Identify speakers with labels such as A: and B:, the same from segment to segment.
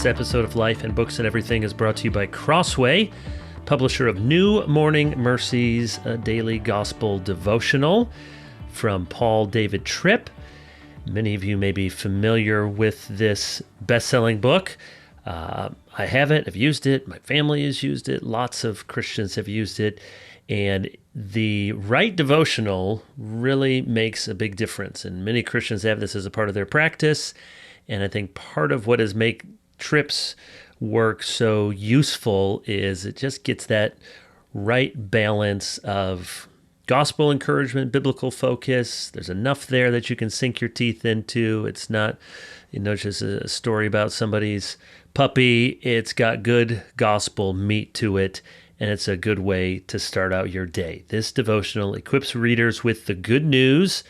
A: This episode of Life and Books and Everything is brought to you by Crossway, publisher of New Morning Mercies, a daily gospel devotional from Paul David Tripp. Many of you may be familiar with this best-selling book. I have it, I've used it, my family has used it, lots of Christians have used it, and the right devotional really makes a big difference. And many Christians have this as a part of their practice, and I think part of what has made Tripp's work so useful is it just gets that right balance of gospel encouragement, biblical focus. There's enough there that you can sink your teeth into. It's not, just a story about somebody's puppy. It's got good gospel meat to it, and it's a good way to start out your day. This devotional equips readers with the good news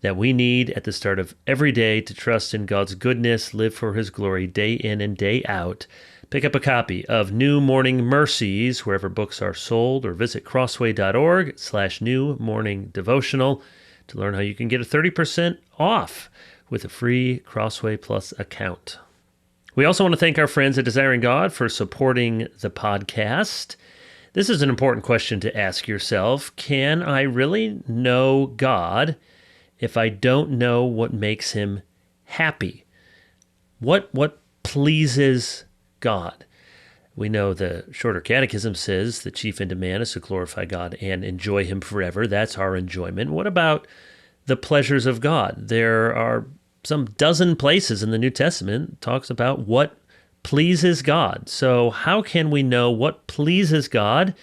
A: that we need at the start of every day to trust in God's goodness, live for His glory day in and day out. Pick up a copy of New Morning Mercies wherever books are sold, or visit crossway.org/New Morning Devotional to learn how you can get a 30% off with a free Crossway Plus account. We also want to thank our friends at Desiring God for supporting the podcast. This is an important question to ask yourself. Can I really know God if I don't know what makes Him happy? What pleases God? We know the Shorter Catechism says the chief end of man is to glorify God and enjoy Him forever. That's our enjoyment. What about the pleasures of God? There are some dozen places in the New Testament talks about what pleases God. So how can we know what pleases God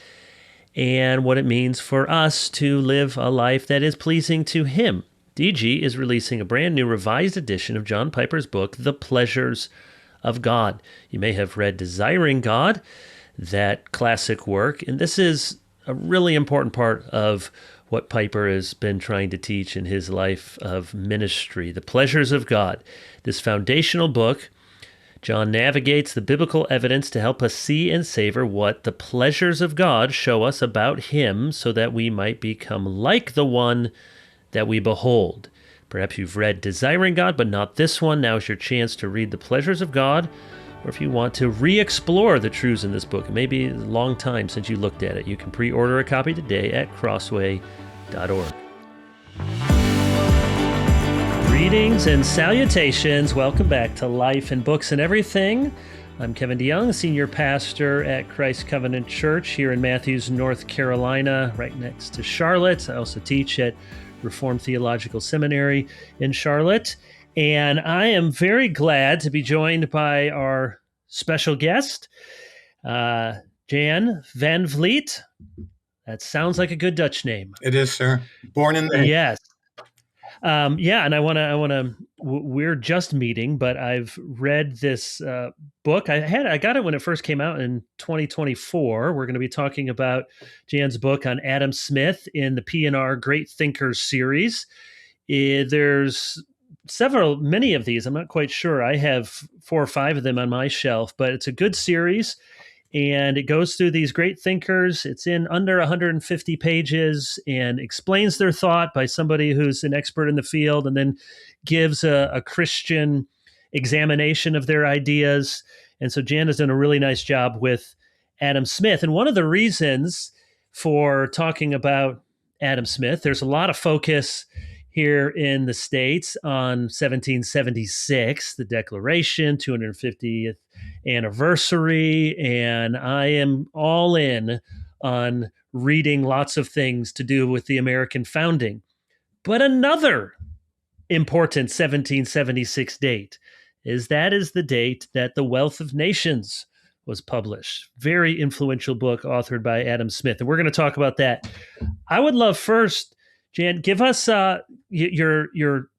A: and what it means for us to live a life that is pleasing to Him? DG is releasing a brand new revised edition of John Piper's book, The Pleasures of God. You may have read Desiring God, that classic work, and this is a really important part of what Piper has been trying to teach in his life of ministry, The Pleasures of God. This foundational book, John navigates the biblical evidence to help us see and savor what the pleasures of God show us about Him so that we might become like the one that we behold. Perhaps you've read Desiring God, but not this one. Now's your chance to read The Pleasures of God, or if you want to re-explore the truths in this book, it may be a long time since you looked at it, you can pre-order a copy today at crossway.org. Greetings and salutations. Welcome back to Life and Books and Everything. I'm Kevin DeYoung, Senior Pastor at Christ Covenant Church here in Matthews, North Carolina, right next to Charlotte. I also teach at Reformed Theological Seminary in Charlotte. And I am very glad to be joined by our special guest, Jan Van Vliet. That sounds like a good Dutch name.
B: It is, sir. Born in the...
A: Yes. And I want to, we're just meeting, but I've read this book. I got it when it first came out in 2024. We're going to be talking about Jan's book on Adam Smith in the P&R Great Thinkers series. There's many of these. I'm not quite sure. I have 4 or 5 of them on my shelf, but it's a good series. And it goes through these great thinkers. It's in under 150 pages and explains their thought by somebody who's an expert in the field, and then gives a Christian examination of their ideas. And so Jan has done a really nice job with Adam Smith. And one of the reasons for talking about Adam Smith, there's a lot of focus here in the States on 1776, the Declaration, 250th anniversary, and I am all in on reading lots of things to do with the American founding. But another important 1776 date is the date that The Wealth of Nations was published. Very influential book authored by Adam Smith, and we're going to talk about that. I would love first, Jan, give us your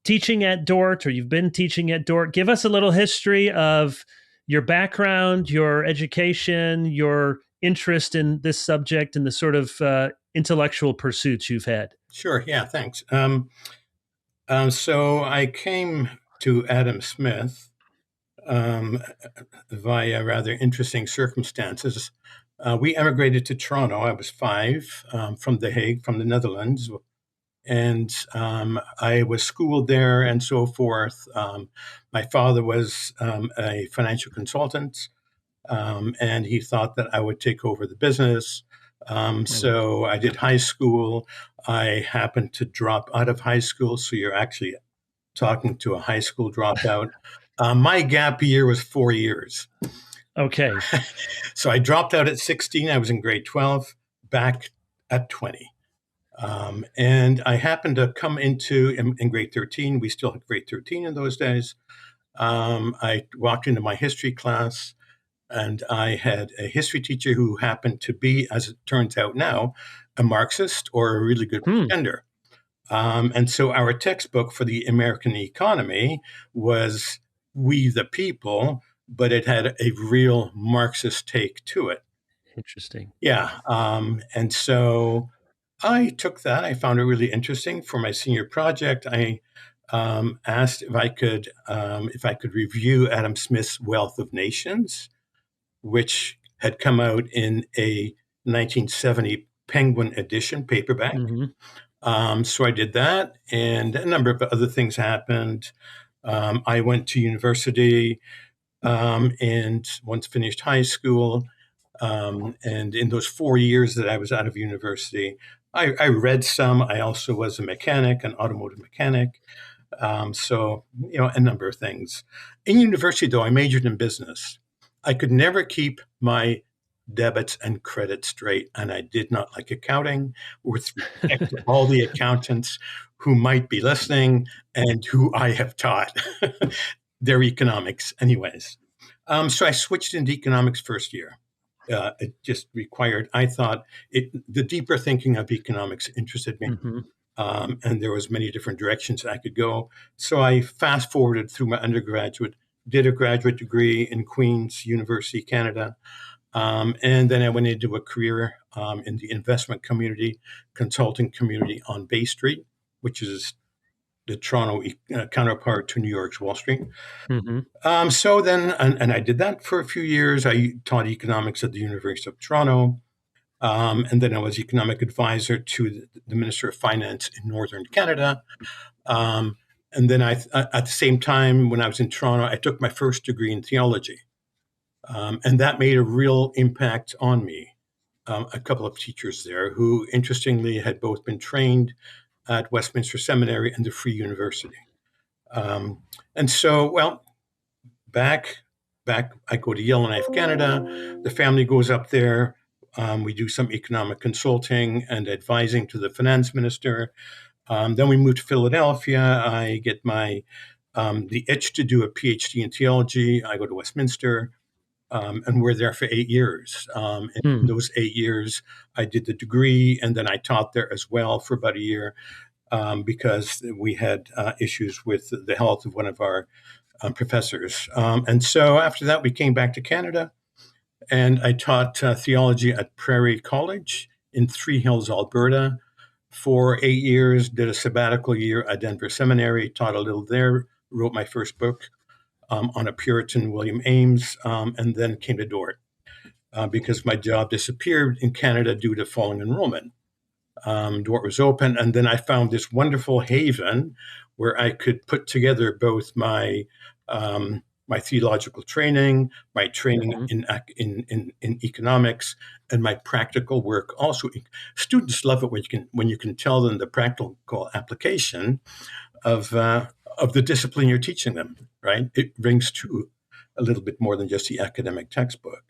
A: teaching at Dordt, or you've been teaching at Dordt. Give us a little history of your background, your education, your interest in this subject, and the sort of intellectual pursuits you've had.
B: Sure. Yeah. Thanks. So I came to Adam Smith via rather interesting circumstances. We emigrated to Toronto. I was 5 from The Hague, from the Netherlands. and I was schooled there and so forth. My father was a financial consultant, and he thought that I would take over the business.
A: Mm.
B: So I did high school. I happened to drop out of high school. So you're actually talking to a high school dropout. My gap year was 4 years.
A: Okay.
B: So I dropped out at 16. I was in grade 12, back at 20. And I happened to come into in grade 13. We still had grade 13 in those days. I walked into my history class, and I had a history teacher who happened to be, as it turns out now, a Marxist or a really good
A: Hmm.
B: pretender. And so our textbook for the American economy was We the People, but it had a real Marxist take to it.
A: Interesting.
B: Yeah. And so I took that. I found it really interesting. For my senior project, I asked if I could review Adam Smith's Wealth of Nations, which had come out in a 1970 Penguin edition paperback.
A: Hmm.
B: So I did that, and a number of other things happened. I went to university, and once finished high school, and in those 4 years that I was out of university, I read some. I also was a mechanic, an automotive mechanic. So, a number of things. In university, though, I majored in business. I could never keep my debits and credits straight, and I did not like accounting. With respect to all the accountants who might be listening and who I have taught their economics, anyways. So I switched into economics first year. It just required. I thought the deeper thinking of economics interested me,
A: Hmm.
B: and there was many different directions I could go. So I fast forwarded through my undergraduate, did a graduate degree in Queen's University, Canada, and then I went into a career in the investment community, consulting community on Bay Street, which is the Toronto counterpart to New York's Wall Street.
A: Hmm.
B: So then, and I did that for a few years. I taught economics at the University of Toronto. And then I was economic advisor to the Minister of Finance in Northern Canada. Um, and then at the same time, when I was in Toronto, I took my first degree in theology. And that made a real impact on me. A couple of teachers there who, interestingly, had both been trained at Westminster Seminary and the Free University. Um, and so, well, back, I go to Yellowknife, Canada. The family goes up there. We do some economic consulting and advising to the finance minister. Then we move to Philadelphia. I get the itch to do a PhD in theology. I go to Westminster. And we're there for 8 years. In
A: Hmm.
B: those 8 years, I did the degree, and then I taught there as well for about a year because we had issues with the health of one of our professors. And so after that, we came back to Canada, and I taught theology at Prairie College in Three Hills, Alberta, for 8 years. Did a sabbatical year at Denver Seminary, taught a little there, wrote my first book on a Puritan, William Ames, and then came to Dordt because my job disappeared in Canada due to falling enrollment. Dordt was open, and then I found this wonderful haven where I could put together both my theological training, my training
A: Hmm.
B: in economics, and my practical work. Also, students love it when you can tell them the practical application of the discipline you're teaching them. Right? It rings true a little bit more than just the academic textbook.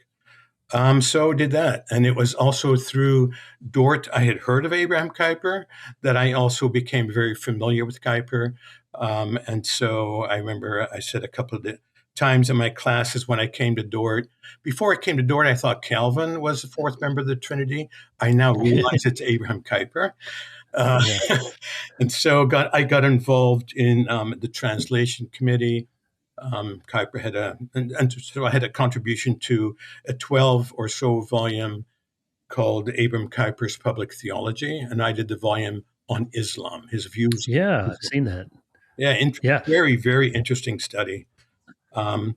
B: So did that. And it was also through Dordt, I had heard of Abraham Kuyper, that I also became very familiar with Kuyper. And so I remember I said a couple of times in my classes when I came to Dordt, before I came to Dordt, I thought Calvin was the fourth member of the Trinity. I now realize it's Abraham Kuyper. Uh,
A: Yeah.
B: and so I got involved in the translation committee. Kuyper had and so I had a contribution to a 12 or so volume called Abram Kuyper's Public Theology, and I did the volume on Islam, his views.
A: Yeah. I've seen that.
B: Yeah,
A: Yeah.
B: very, very interesting study. Um,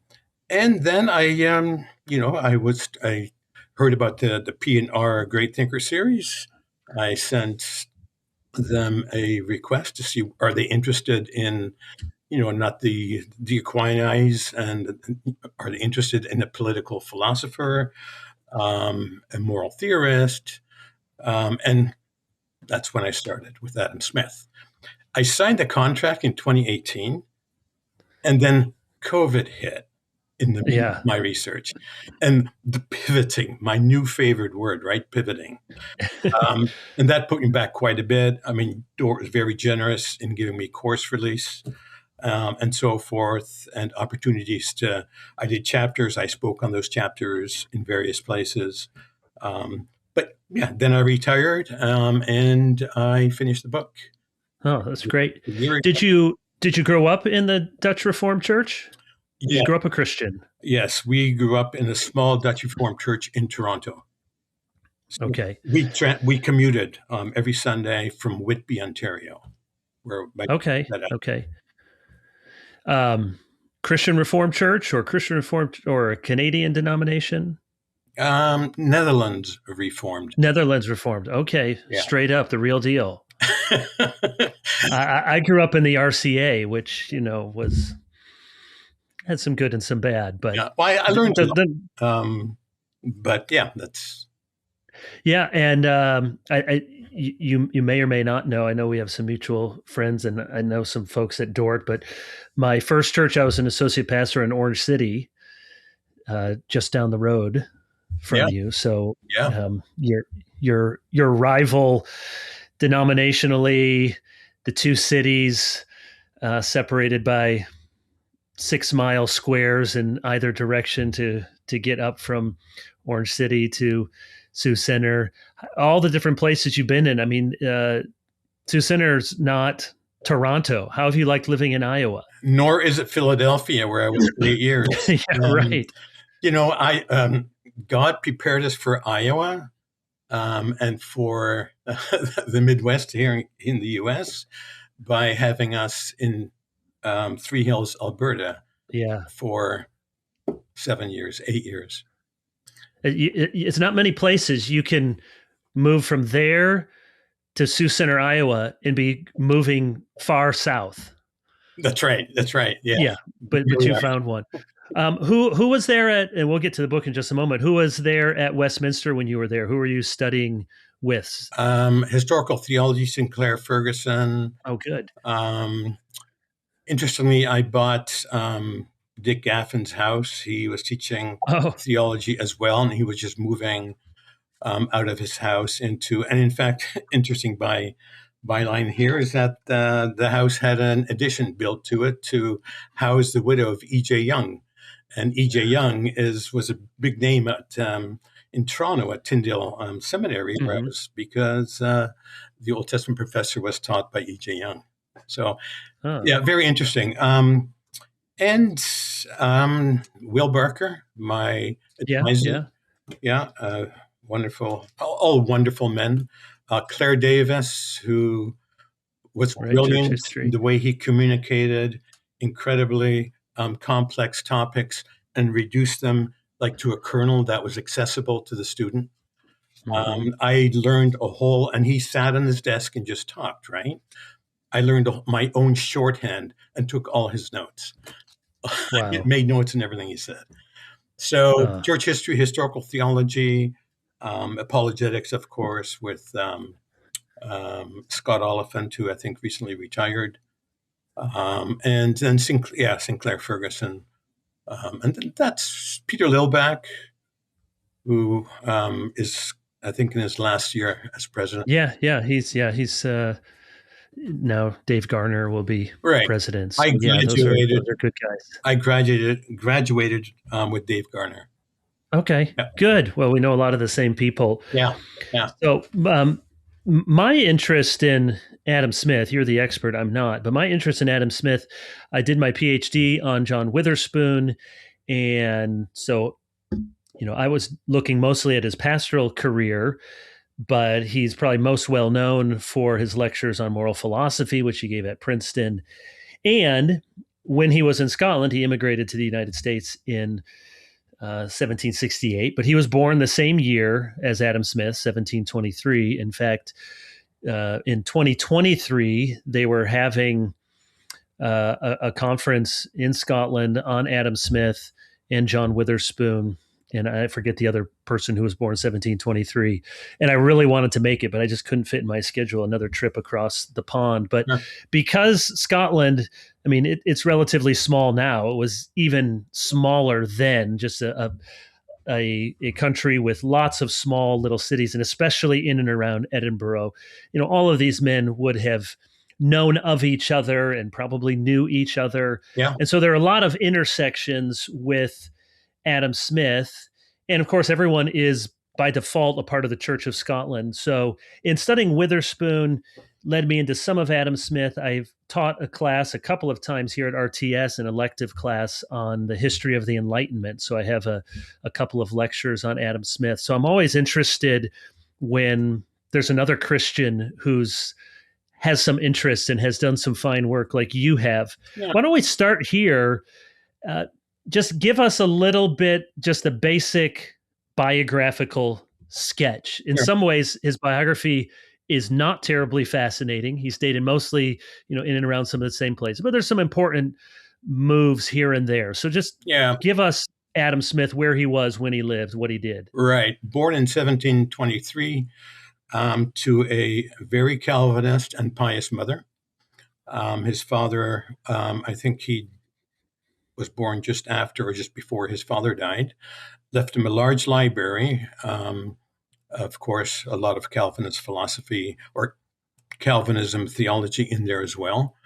B: and then I heard about the P and R Great Thinker series. I sent them a request to see are they interested in, not the Aquinas, and are they interested in a political philosopher, a moral theorist, and that's when I started with Adam Smith. I signed the contract in 2018, and then COVID hit in the middle
A: Yeah.
B: of my research, and the pivoting, my new favorite word, right? Pivoting. And that put me back quite a bit. I mean, Dordt was very generous in giving me course release, and so forth, and opportunities I did chapters, I spoke on those chapters in various places. But yeah, then I retired, and I finished the book.
A: Oh, that's great.
B: A year
A: Did
B: ago.
A: you grow up in the Dutch Reformed Church? Did you
B: Yeah,
A: grow up a Christian?
B: yes, we grew up in a small Dutch Reformed church in Toronto. So
A: Okay.
B: we commuted every Sunday from Whitby, Ontario, where my
A: Okay.
B: that
A: Okay. Christian Reformed Church or Christian Reformed or a Canadian denomination?
B: Netherlands Reformed.
A: Netherlands Reformed. Okay.
B: Yeah.
A: Straight up, the real deal. I grew up in the RCA, which, was had some good and some bad, but
B: Yeah, well, I learned a lot.
A: the
B: But yeah, that's
A: yeah, and you may or may not know. I know we have some mutual friends, and I know some folks at Dordt. But my first church, I was an associate pastor in Orange City, just down the road
B: yeah,
A: from you. So
B: yeah.
A: your rival denominationally, the two cities separated by 6 mile squares in either direction to get up from Orange City to Sioux Center, all the different places you've been in. I mean, Sioux Center's not Toronto. How have you liked living in Iowa?
B: Nor is it Philadelphia, where I was for 8 years.
A: Yeah,
B: Um,
A: right.
B: I God prepared us for Iowa, and for the Midwest here in the U.S. by having us in Three Hills, Alberta,
A: Yeah.
B: for 7 years, 8 years.
A: It's not many places you can move from there to Sioux Center, Iowa, and be moving far south.
B: That's right. That's right. Yeah.
A: Yeah, but
B: Really
A: you
B: are.
A: found one. Who was there at? And we'll get to the book in just a moment. Who was there at Westminster when you were there? Who were you studying with?
B: Historical theology, Sinclair Ferguson.
A: Oh, good.
B: Um, Interestingly, I bought Dick Gaffin's house. He was teaching
A: Oh,
B: theology as well, and he was just moving out of his house into. And in fact, interesting byline here is that the house had an addition built to it to house the widow of E.J. Young, and E.J. Young was a big name at in Toronto at Tyndale Seminary, where I
A: hmm
B: was, because the Old Testament professor was taught by E.J. Young. So
A: oh,
B: yeah, very interesting. And Will Barker, my
A: yeah,
B: advisor,
A: yeah.
B: yeah, wonderful, all wonderful men. Claire Davis, who was
A: Right, church
B: brilliant in
A: history.
B: the way he communicated incredibly complex topics and reduced them like to a kernel that was accessible to the student.
A: hmm
B: I learned a whole, and he sat on his desk and just talked, right? I learned my own shorthand and took all his notes. It
A: Wow.
B: made notes and everything he said. So,
A: Uh,
B: church history, historical theology, apologetics, of course, with Scott Oliphant, who I think recently retired, and then Sinclair Ferguson, and then that's Peter Lilback, who is, I think, in his last year as president.
A: he's now Dave Garner will be
B: Right.
A: president. So
B: I
A: yeah,
B: graduated.
A: those are good guys.
B: I graduated with Dave Garner.
A: Okay,
B: Yeah,
A: good. Well, we know a lot of the same people.
B: yeah, yeah.
A: So, my interest in Adam Smith, you're the expert, I'm not, but my interest in Adam Smith, I did my PhD on John Witherspoon. And so, I was looking mostly at his pastoral career, but he's probably most well known for his lectures on moral philosophy, which he gave at Princeton. And when he was in Scotland, he immigrated to the United States in 1768, but he was born the same year as Adam Smith, 1723. In fact, in 2023, they were having a conference in Scotland on Adam Smith and John Witherspoon. And I forget the other person who was born 1723. And I really wanted to make it, but I just couldn't fit in my schedule another trip across the pond. But
B: Sure.
A: because Scotland, I mean, it's relatively small now. It was even smaller then, just a country with lots of small little cities, and especially in and around Edinburgh. All of these men would have known of each other and probably knew each other.
B: Yeah.
A: And so there are a lot of intersections with Adam Smith. And of course, everyone is by default a part of the Church of Scotland. So in studying Witherspoon, led me into some of Adam Smith. I've taught a class a couple of times here at RTS, an elective class on the history of the Enlightenment. So I have a couple of lectures on Adam Smith. So I'm always interested when there's another Christian who's has some interest and has done some fine work like you have.
B: Yeah.
A: Why don't we start here? Uh, just give us a little bit, just a basic biographical sketch. In
B: Sure.
A: some ways, his biography is not terribly fascinating. He stayed in mostly, in and around some of the same places, but there's some important moves here and there. So just
B: Yeah.
A: give us Adam Smith, where he was when he lived, what he did.
B: Right. Born in 1723 to a very Calvinist and pious mother. His father, I think he was born just after or just before his father died, left him a large library. Of course, a lot of Calvinist philosophy or Calvinism theology in there as well.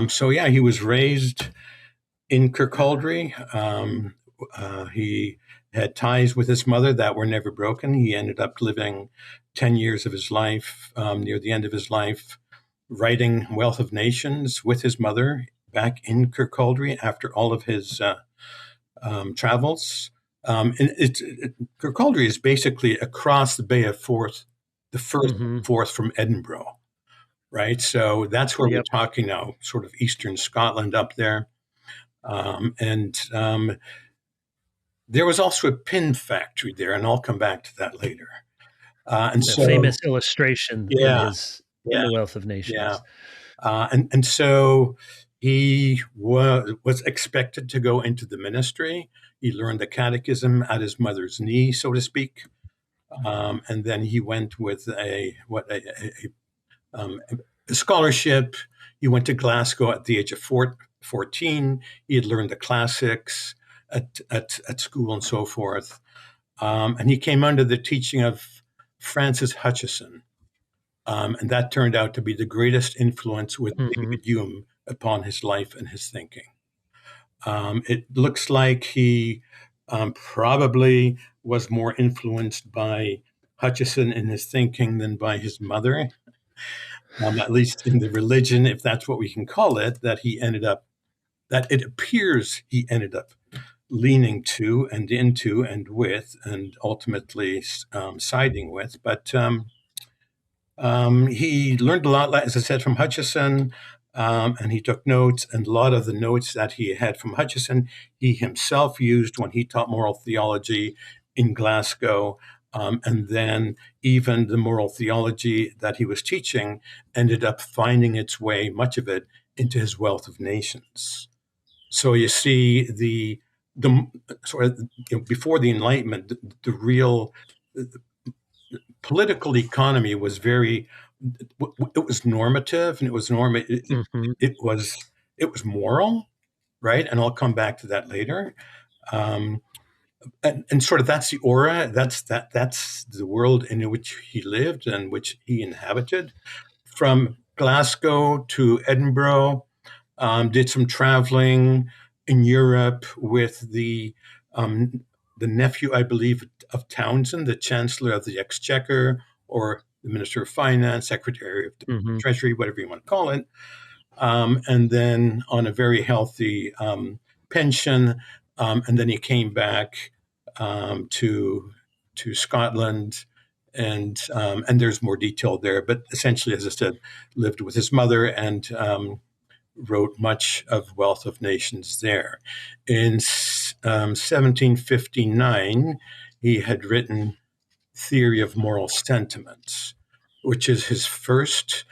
B: So yeah, he was raised in Kirkcaldy. He had ties with his mother that were never broken. He ended up living 10 years of his life, near the end of his life, writing Wealth of Nations with his mother back in Kirkcaldy after all of his travels. Kirkcaldy is basically across the Bay of Forth, the first Forth from Edinburgh, right? So that's where we're talking now, sort of eastern Scotland up there. There was also a pin factory there, and I'll come back to that later. And
A: the
B: so,
A: famous illustration
B: yeah,
A: in
B: yeah,
A: the Wealth of Nations.
B: yeah. And so he was expected to go into the ministry. He learned the catechism at his mother's knee, so to speak. And then he went with a scholarship. He went to Glasgow at the age of 14. He had learned the classics at school and so forth. And he came under the teaching of Francis Hutcheson. And that turned out to be the greatest influence with David Hume upon his life and his thinking. It looks like he probably was more influenced by Hutcheson in his thinking than by his mother, at least in the religion, if that's what we can call it, that it appears he ended up leaning to and into and with and ultimately siding with. But he learned a lot, as I said, from Hutcheson, and he took notes. And a lot of the notes that he had from Hutcheson, he himself used when he taught moral theology in Glasgow. And then even the moral theology that he was teaching ended up finding its way, much of it, into his Wealth of Nations. So you see the sort of before the Enlightenment, the real political economy was it was normative, and it was it was moral, right? And I'll come back to that later. And sort of that's the aura, that's the world in which he lived and which he inhabited. From Glasgow to Edinburgh, did some traveling in Europe with the nephew, I believe, of Townsend, the Chancellor of the Exchequer, or the Minister of Finance, Secretary of the Treasury, whatever you want to call it. And then on a very healthy pension. And then he came back to Scotland, and there's more detail there. But essentially, as I said, lived with his mother and wrote much of Wealth of Nations there. In 1759, he had written Theory of Moral Sentiments. which is his first.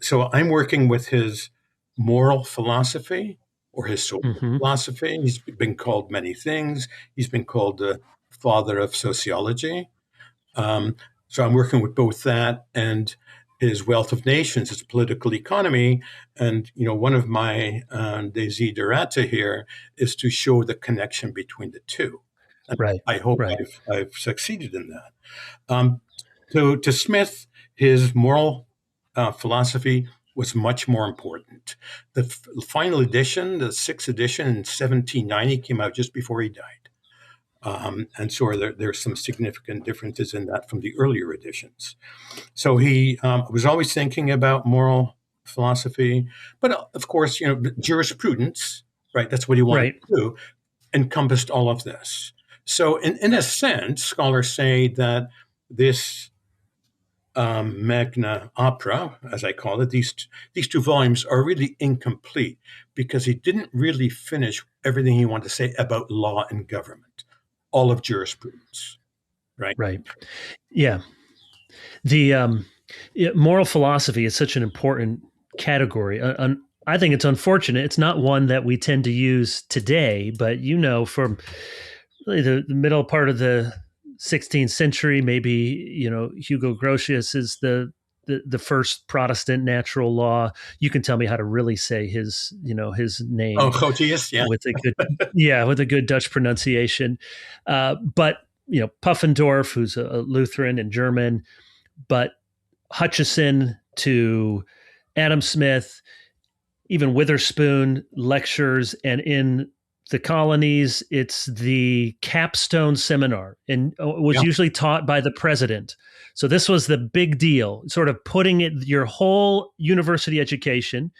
B: So I'm working with his moral philosophy or his social
A: Hmm.
B: philosophy. He's been called many things. He's been called the father of sociology. Um, so I'm working with both that and his Wealth of Nations, his political economy. And, one of my desiderata here is to show the connection between the two. And
A: Right.
B: I hope
A: Right.
B: I've succeeded in that. Um, to Smith, his moral philosophy was much more important. The final edition, the sixth edition in 1790, came out just before he died. And so there's some significant differences in that from the earlier editions. So he was always thinking about moral philosophy, but of course, jurisprudence, right? That's what he wanted
A: Right.
B: to do, encompassed all of this. So, in a sense, scholars say that this magna opera, as I call it, these two volumes are really incomplete because he didn't really finish everything he wanted to say about law and government, all of jurisprudence, right?
A: Right. Yeah. The yeah, moral philosophy is such an important category. I think it's unfortunate. It's not one that we tend to use today, but from really the middle part of the 16th century, maybe Hugo Grotius is the first Protestant natural law. You can tell me how to really say his
B: Oh,
A: name
B: Grotius, yeah.
A: with a good with a good Dutch pronunciation. But Puffendorf, who's a Lutheran and German, but Hutchison to Adam Smith, even Witherspoon lectures, and in the colonies, it's the capstone seminar and was
B: Yeah.
A: usually taught by the president. So this was the big deal, sort of putting it your whole university education,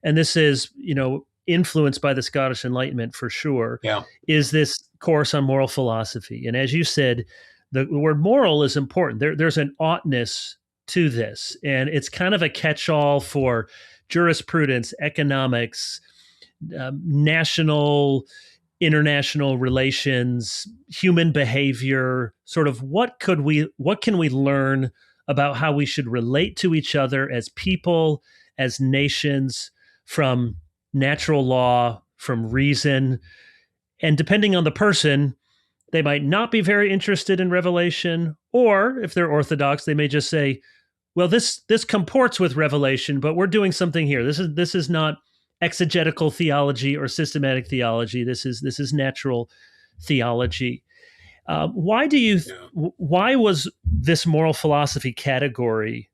A: and this is influenced by the Scottish Enlightenment for sure.
B: Yeah.
A: Is this course on moral philosophy? And as you said, the word moral is important. There's an oughtness to this, and it's kind of a catch-all for jurisprudence, economics, national, international relations, human behavior. Sort of what can we learn about how we should relate to each other as people, as nations, from natural law, from reason, and depending on the person, they might not be very interested in revelation, or if they're orthodox, they may just say, well, this comports with revelation, but we're doing something here. This is not exegetical theology or systematic theology. This is natural theology. Why do you?
B: Yeah.
A: Why was this moral philosophy category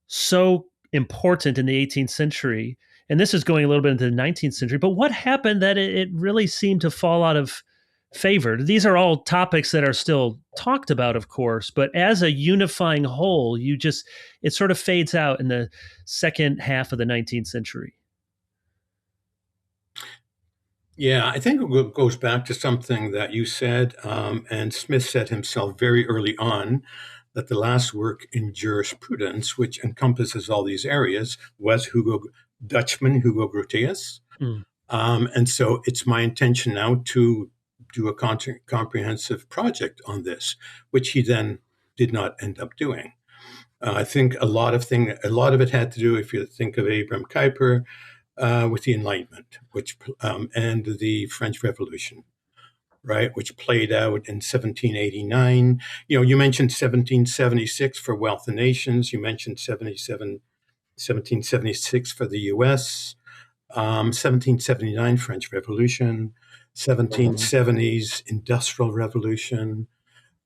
A: so important in the 18th century? And this is going a little bit into the 19th century. But what happened that it really seemed to fall out of favor? These are all topics that are still talked about, of course, but as a unifying whole, it sort of fades out in the second half of the 19th century.
B: Yeah, I think it goes back to something that you said, and Smith said himself very early on that the last work in jurisprudence, which encompasses all these areas, was Dutchman Hugo Grotius.
A: Mm.
B: And so it's my intention now to do a comprehensive project on this, which he then did not end up doing. I think a lot of it had to do, if you think of Abraham Kuyper, with the Enlightenment, which and the French Revolution, right, which played out in 1789. You mentioned 1776 for Wealth of Nations. You mentioned 1776 for the U.S. 1779 French Revolution, 1770s Industrial Revolution.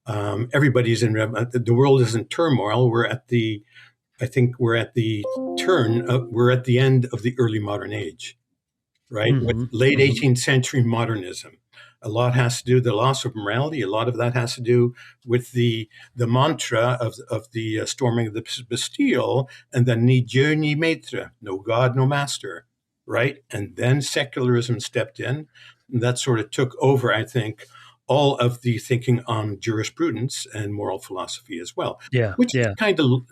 B: Everybody's in the world is in turmoil. I think we're at the we're at the end of the early modern age, right? With
A: Mm-hmm.
B: late
A: Mm-hmm.
B: 18th century modernism. A lot has to do the loss of morality. A lot of that has to do with the mantra of the storming of the Bastille, and then ni Dieu ni maître, no God, no master, right? And then secularism stepped in, and that sort of took over, I think, all of the thinking on jurisprudence and moral philosophy as well,
A: Yeah.
B: which
A: Yeah.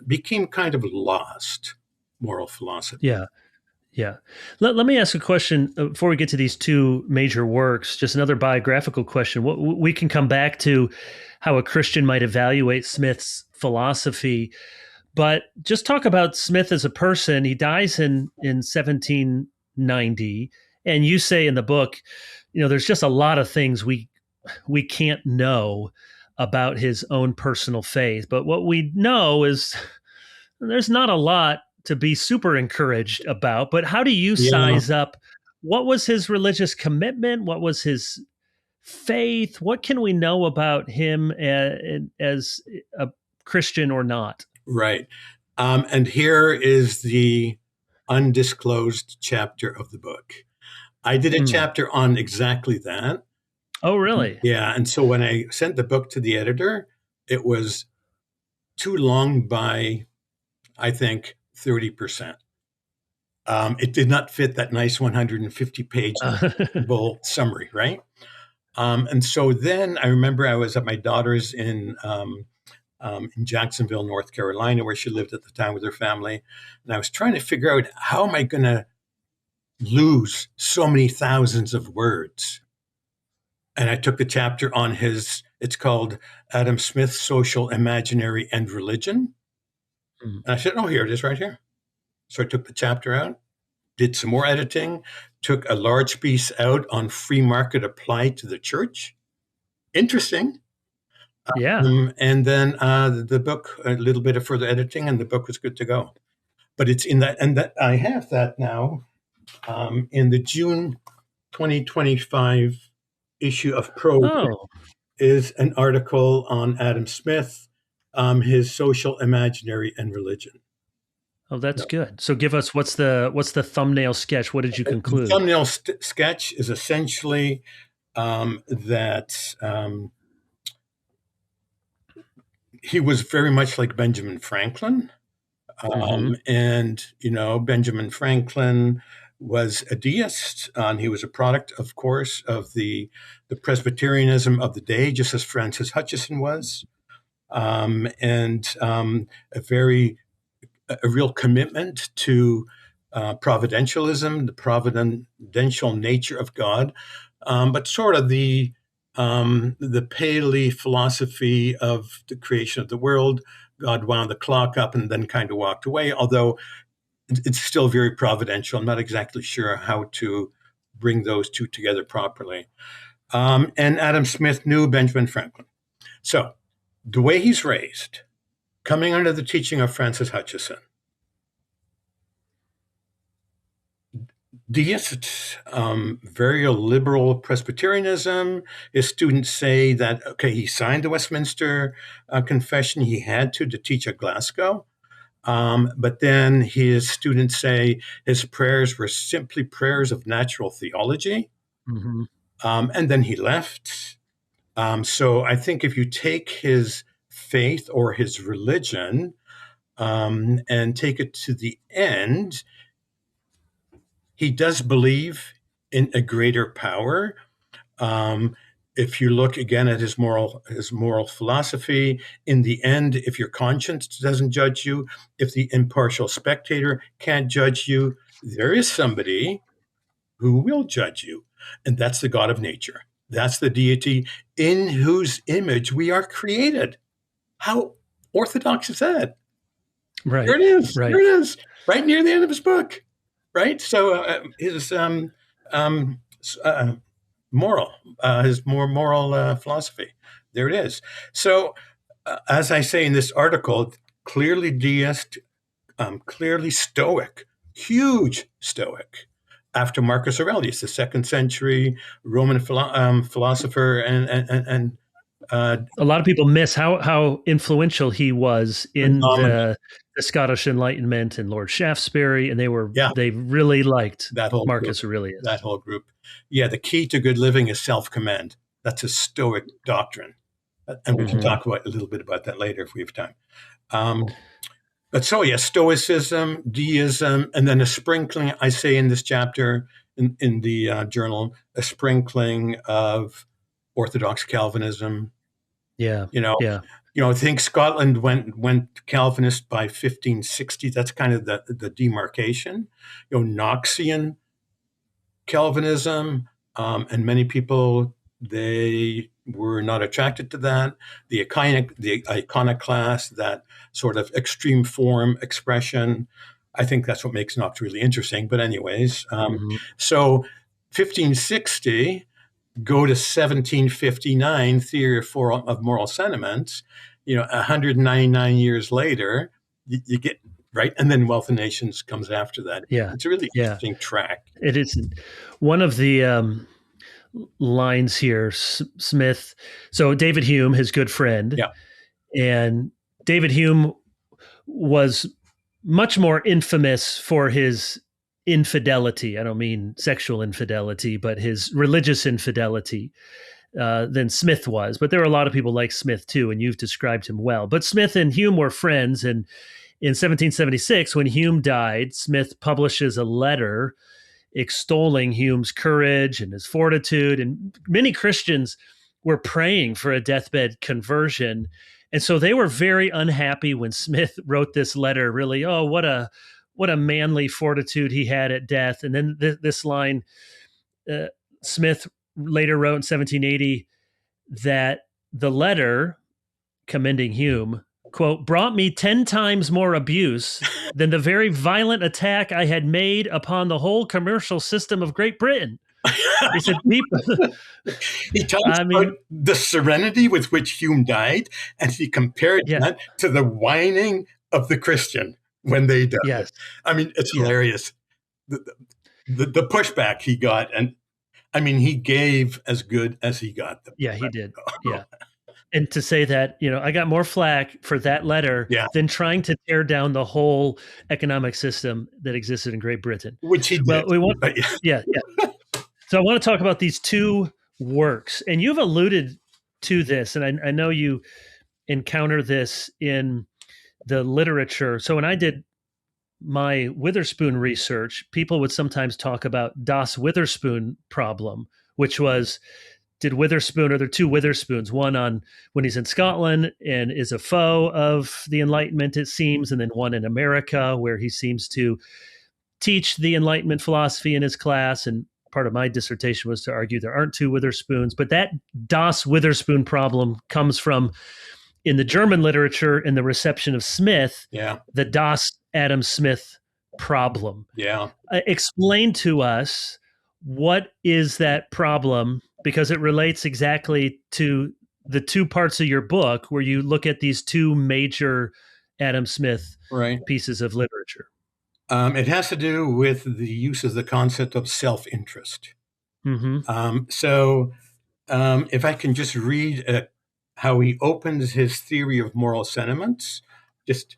B: became kind of lost moral philosophy.
A: Yeah. Yeah. Let me ask a question before we get to these two major works. Just another biographical question. We can come back to how a Christian might evaluate Smith's philosophy. But just talk about Smith as a person. He dies in 1790, and you say in the book, there's just a lot of things we can't know about his own personal faith. But what we know is there's not a lot to be super encouraged about. But how do you
B: Yeah,
A: size up what was his religious commitment? What was his faith? What can we know about him as a Christian or not?
B: right. And here is the undisclosed chapter of the book. I did a
A: Mm.
B: chapter on exactly that.
A: Oh, really?
B: Yeah. And so when I sent the book to the editor, it was too long by, I think, 30%. It did not fit that nice 150-page summary, right? And so then I remember I was at my daughter's in Jacksonville, North Carolina, where she lived at the time with her family. And I was trying to figure out, how am I going to lose so many thousands of words? And I took the chapter on it's called Adam Smith's Social, Imaginary, and Religion.
A: Mm.
B: And I said, oh, here it is right here. So I took the chapter out, did some more editing, took a large piece out on free market applied to the church. Interesting.
A: Yeah.
B: And then the book, a little bit of further editing, and the book was good to go. But it's in that, and that I have that now in the June 2025 issue of Pro
A: Oh.
B: is an article on Adam Smith, his social, imaginary, and religion.
A: Oh, that's good. So give us what's the thumbnail sketch? What did you
B: The
A: conclude?
B: thumbnail sketch is essentially that he was very much like Benjamin Franklin.
A: Mm-hmm.
B: And, Benjamin Franklin was a deist, and he was a product, of course, of the Presbyterianism of the day, just as Francis Hutcheson was, and a real commitment to providentialism, the providential nature of God, but sort of the Paley philosophy of the creation of the world. God wound the clock up and then kind of walked away, although it's still very providential. I'm not exactly sure how to bring those two together properly. And Adam Smith knew Benjamin Franklin. So the way he's raised, coming under the teaching of Francis Hutcheson, deist, very liberal Presbyterianism. His students say that, okay, he signed the Westminster Confession. He had to teach at Glasgow. But then his students say his prayers were simply prayers of natural theology.
A: Mm-hmm.
B: And then he left. So I think if you take his faith or his religion and take it to the end, he does believe in a greater power. Um, if you look again at his moral philosophy, in the end, if your conscience doesn't judge you, if the impartial spectator can't judge you, there is somebody who will judge you, and that's the God of nature. That's the deity in whose image we are created. How orthodox is that? There
A: Right.
B: it is. There
A: Right.
B: it is. Right near the end of his book. Right. So his um, uh, his more moral philosophy. There it is. So, as I say in this article, clearly deist, clearly Stoic, huge Stoic. After Marcus Aurelius, the second century Roman philosopher, and
A: A lot of people miss how influential he was in
B: dominant.
A: the Scottish Enlightenment and Lord Shaftesbury, and
B: Yeah,
A: they really liked
B: that whole group.
A: Marcus Aurelius.
B: That whole group. Yeah, the key to good living is self-command. That's a Stoic doctrine, and we can
A: Mm-hmm.
B: talk about a little bit about that later if we have time. Um, but so, yeah, Stoicism, deism, and then a sprinkling. I say in this chapter in the journal, a sprinkling of Orthodox Calvinism.
A: Yeah.
B: You know,
A: Yeah.
B: I think Scotland went Calvinist by 1560. That's kind of the demarcation. Knoxian Calvinism, and many people, they were not attracted to that. The iconoclast, that sort of extreme form expression. I think that's what makes Knox really interesting. But anyways,
A: Mhm.
B: so 1560, go to 1759, theory of moral sentiments. 199 years later, you get right, and then Wealth of Nations comes after that.
A: Yeah.
B: It's a really
A: Yeah.
B: interesting track.
A: It is one of the lines here, Smith. So David Hume, his good friend,
B: Yeah.
A: and David Hume was much more infamous for his infidelity. I don't mean sexual infidelity, but his religious infidelity than Smith was. But there are a lot of people like Smith too, and you've described him well. But Smith and Hume were friends, and in 1776, when Hume died, Smith publishes a letter extolling Hume's courage and his fortitude. And many Christians were praying for a deathbed conversion. And so they were very unhappy when Smith wrote this letter, really, oh, what a manly fortitude he had at death. And then this line, uh, Smith later wrote in 1780 that the letter commending Hume, quote, brought me 10 times more abuse than the very violent attack I had made upon the whole commercial system of Great Britain. He said, people,
B: He talks
A: I
B: about
A: mean,
B: the serenity with which Hume died, and he compared
A: yeah,
B: that to the whining of the Christian when they died.
A: yes,
B: I mean, it's
A: yeah,
B: hilarious. The pushback he got, and I mean, he gave as good as he got.
A: yeah, he did. Yeah. And to say that, I got more flack for that letter
B: Yeah,
A: than trying to tear down the whole economic system that existed in Great Britain.
B: which he
A: Well,
B: did.
A: we want,
B: But yeah,
A: yeah, yeah. So I want to talk about these two works, and you've alluded to this, and I know you encounter this in the literature. So when I did my Witherspoon research, people would sometimes talk about Das Witherspoon problem, which was, did Witherspoon, or there are two Witherspoons, one on when he's in Scotland and is a foe of the Enlightenment, it seems, and then one in America where he seems to teach the Enlightenment philosophy in his class. And part of my dissertation was to argue there aren't two Witherspoons, but that Das Witherspoon problem comes from, in the German literature, in the reception of Smith,
B: yeah,
A: the Das Adam Smith problem.
B: yeah.
A: Explain to us, what is that problem, because it relates exactly to the two parts of your book where you look at these two major Adam Smith
B: Right.
A: pieces of literature.
B: It has to do with the use of the concept of self-interest.
A: Mm-hmm.
B: If I can just read how he opens his theory of moral sentiments, just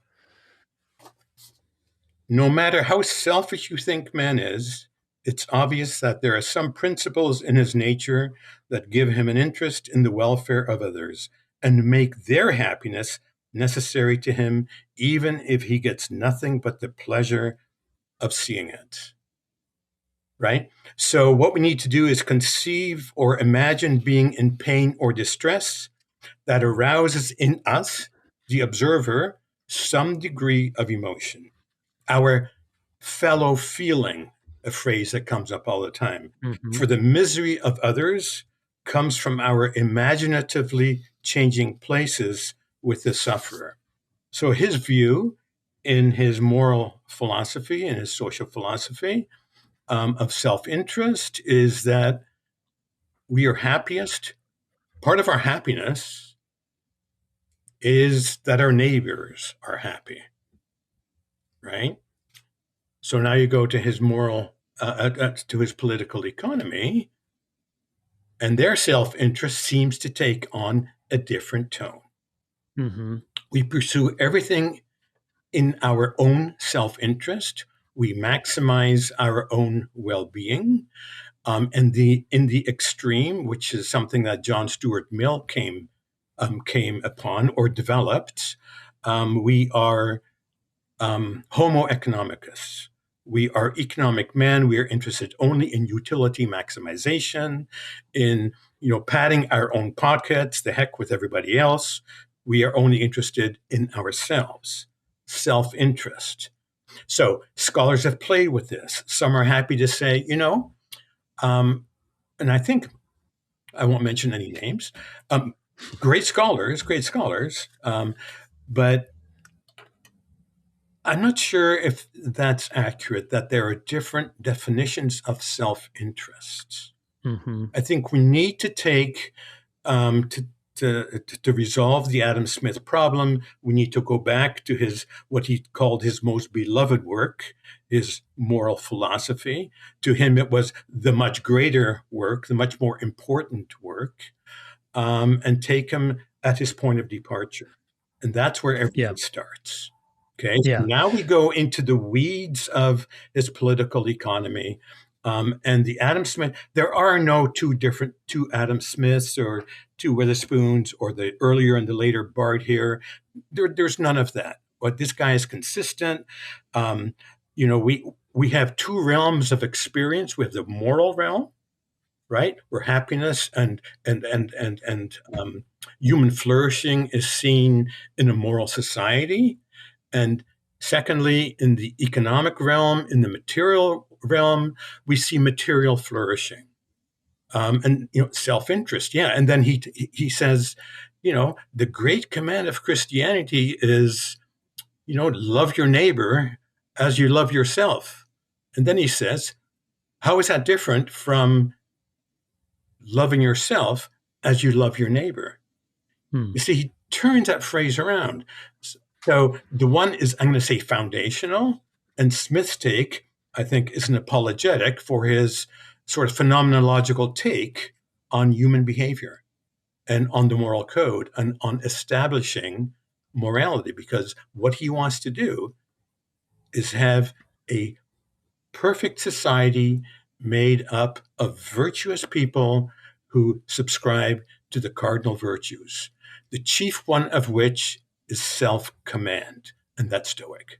B: no matter how selfish you think man is, it's obvious that there are some principles in his nature that give him an interest in the welfare of others and make their happiness necessary to him, even if he gets nothing but the pleasure of seeing it. Right? So, what we need to do is conceive or imagine being in pain or distress that arouses in us, the observer, some degree of emotion. Our fellow feeling, a phrase that comes up all the time.
A: Mm-hmm.
B: For the misery of others comes from our imaginatively changing places with the sufferer. So his view in his moral philosophy and his social philosophy of self-interest is that we are happiest. Part of our happiness is that our neighbors are happy, right? So now you go to his to his political economy, and their self-interest seems to take on a different tone.
A: Mm-hmm.
B: We pursue everything in our own self-interest. We maximize our own well-being. And in the extreme, which is something that John Stuart Mill came upon or developed, we are Homo economicus. We are economic men. We are interested only in utility maximization, in padding our own pockets. The heck with everybody else. We are only interested in ourselves. Self-interest. So scholars have played with this. Some are happy to say, and I think I won't mention any names. Um, great scholars, but I'm not sure if that's accurate, that there are different definitions of self interest.
A: Hmm.
B: I think we need to take um, to, to resolve the Adam Smith problem. We need to go back to his what he called his most beloved work, his moral philosophy. To him, it was the much greater work, the much more important work, and take him at his point of departure, and that's where
A: Yeah.
B: everything starts. Okay, so
A: Yeah.
B: now we go into the weeds of his political economy. And the Adam Smith, there are no two Adam Smiths or two Witherspoons or the earlier and the later Bart here. There's none of that. But this guy is consistent. Um, we have two realms of experience. We have the moral realm, right, where happiness and human flourishing is seen in a moral society, and secondly, in the economic realm, in the material realm, we see material flourishing, and self-interest. Yeah, and then he says, the great command of Christianity is, love your neighbor as you love yourself. And then he says, how is that different from loving yourself as you love your neighbor?
A: Hmm.
B: You see, he turns that phrase around. So the one is, I'm going to say, foundational, and Smith's take, I think, is an apologetic for his sort of phenomenological take on human behavior and on the moral code and on establishing morality, because what he wants to do is have a perfect society made up of virtuous people who subscribe to the cardinal virtues, the chief one of which is self command. And that's Stoic.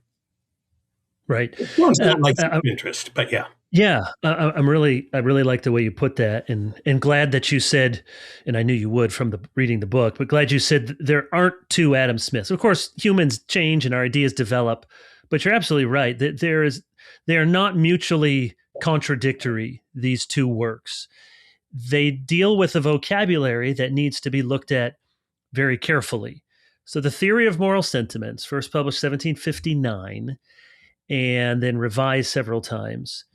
A: Right.
B: It sounds not like
A: Uh,
B: interest, but yeah.
A: Yeah, I really like the way you put that, and glad that you said, and I knew you would from the reading the book, but glad you said there aren't two Adam Smiths. Of course, humans change and our ideas develop, but you're absolutely right that they are not mutually contradictory. These two works, they deal with a vocabulary that needs to be looked at very carefully. So, the Theory of Moral Sentiments, first published 1759, and then revised several times.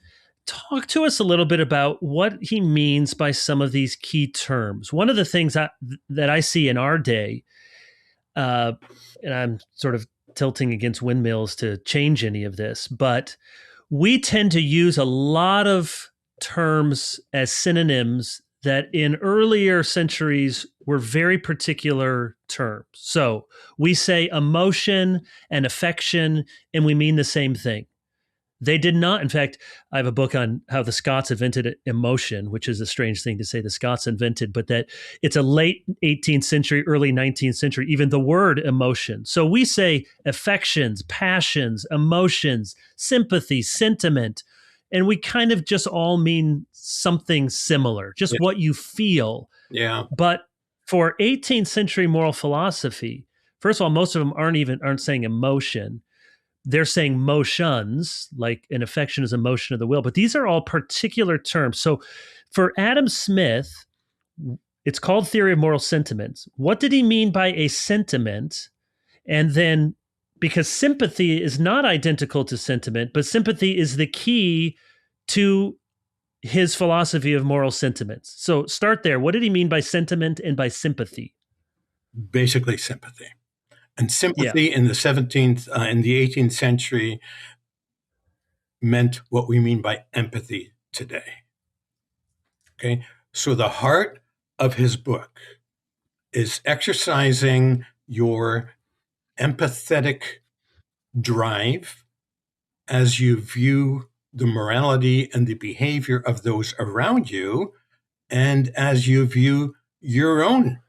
A: Talk to us a little bit about what he means by some of these key terms. One of the things that I see in our day, uh, and I'm sort of tilting against windmills to change any of this, but we tend to use a lot of terms as synonyms that in earlier centuries were very particular terms. So we say emotion and affection, and we mean the same thing. They did not. In fact, I have a book on how the Scots invented emotion, which is a strange thing to say the Scots invented, but that it's a late 18th century, early 19th century, even the word emotion. So we say affections, passions, emotions, sympathy, sentiment, and we kind of just all mean something similar, just
B: Yeah.
A: what you feel.
B: Yeah.
A: But for 18th century moral philosophy, first of all, most of them aren't saying emotion, they're saying motions, like an affection is a motion of the will, but these are all particular terms. So for Adam Smith, it's called Theory of Moral Sentiments. What did he mean by a sentiment? And then, because sympathy is not identical to sentiment, but sympathy is the key to his philosophy of moral sentiments. So start there. What did he mean by sentiment and by sympathy?
B: Basically, sympathy. And
A: Yeah.
B: sympathy in the 17th, in the 18th century, meant what we mean by empathy today. Okay. So the heart of his book is exercising your empathetic drive as you view the morality and the behavior of those around you, and as you view your own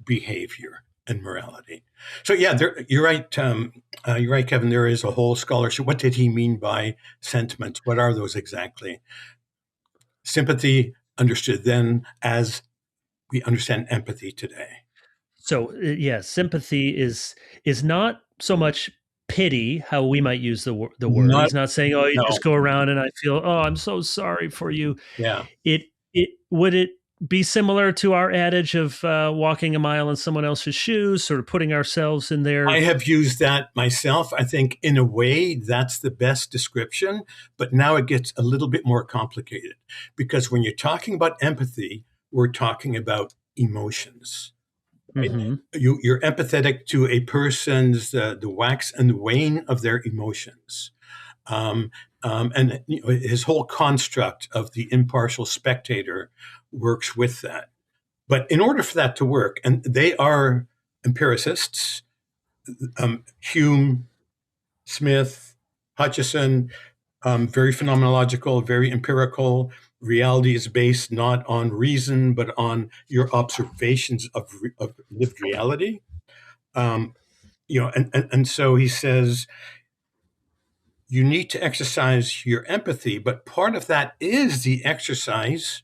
B: behavior and morality. So yeah, you're right. You're right, Kevin. There is a whole scholarship. What did he mean by sentiments? What are those exactly? Sympathy understood then as we understand empathy today.
A: So yeah, sympathy is not so much pity, how we might use the word.
B: Not
A: He's not saying, "Oh, you
B: no.
A: just go around and I feel, oh, I'm so sorry for you."
B: Yeah.
A: It would it. be similar to our adage of walking a mile in someone else's shoes, sort of putting ourselves in
B: I
A: their.
B: have used that myself. I think, in a way, that's the best description. But now it gets a little bit more complicated because when you're talking about empathy, we're talking about emotions. Right?
A: Mhm.
B: You're empathetic to a person's the wax and the wane of their emotions. Um, and his whole construct of the impartial spectator works with that. But in order for that to work, and they are empiricists, Hume, Smith, Hutchison, very phenomenological, very empirical. Reality is based not on reason, but on your observations of lived reality. Um, and so he says you need to exercise your empathy, but part of that is the exercise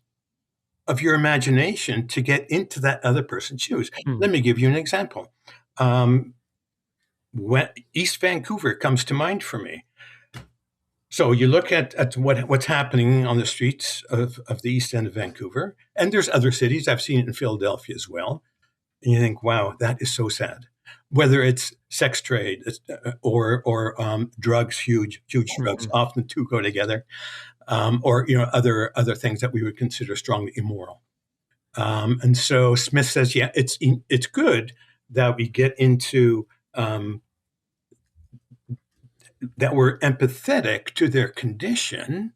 B: of your imagination to get into that other person's shoes.
A: Mm.
B: Let me give you an example. Um, when East Vancouver comes to mind for me. So you look at what's happening on the streets of the east end of Vancouver, and there's other cities. I've seen it in Philadelphia as well. And you think, wow, that is so sad. Whether it's sex trade or drugs, huge drugs,
A: Mhm.
B: often the two go together, or other things that we would consider strongly immoral. And so Smith says, yeah, it's good that we get into that we're empathetic to their condition.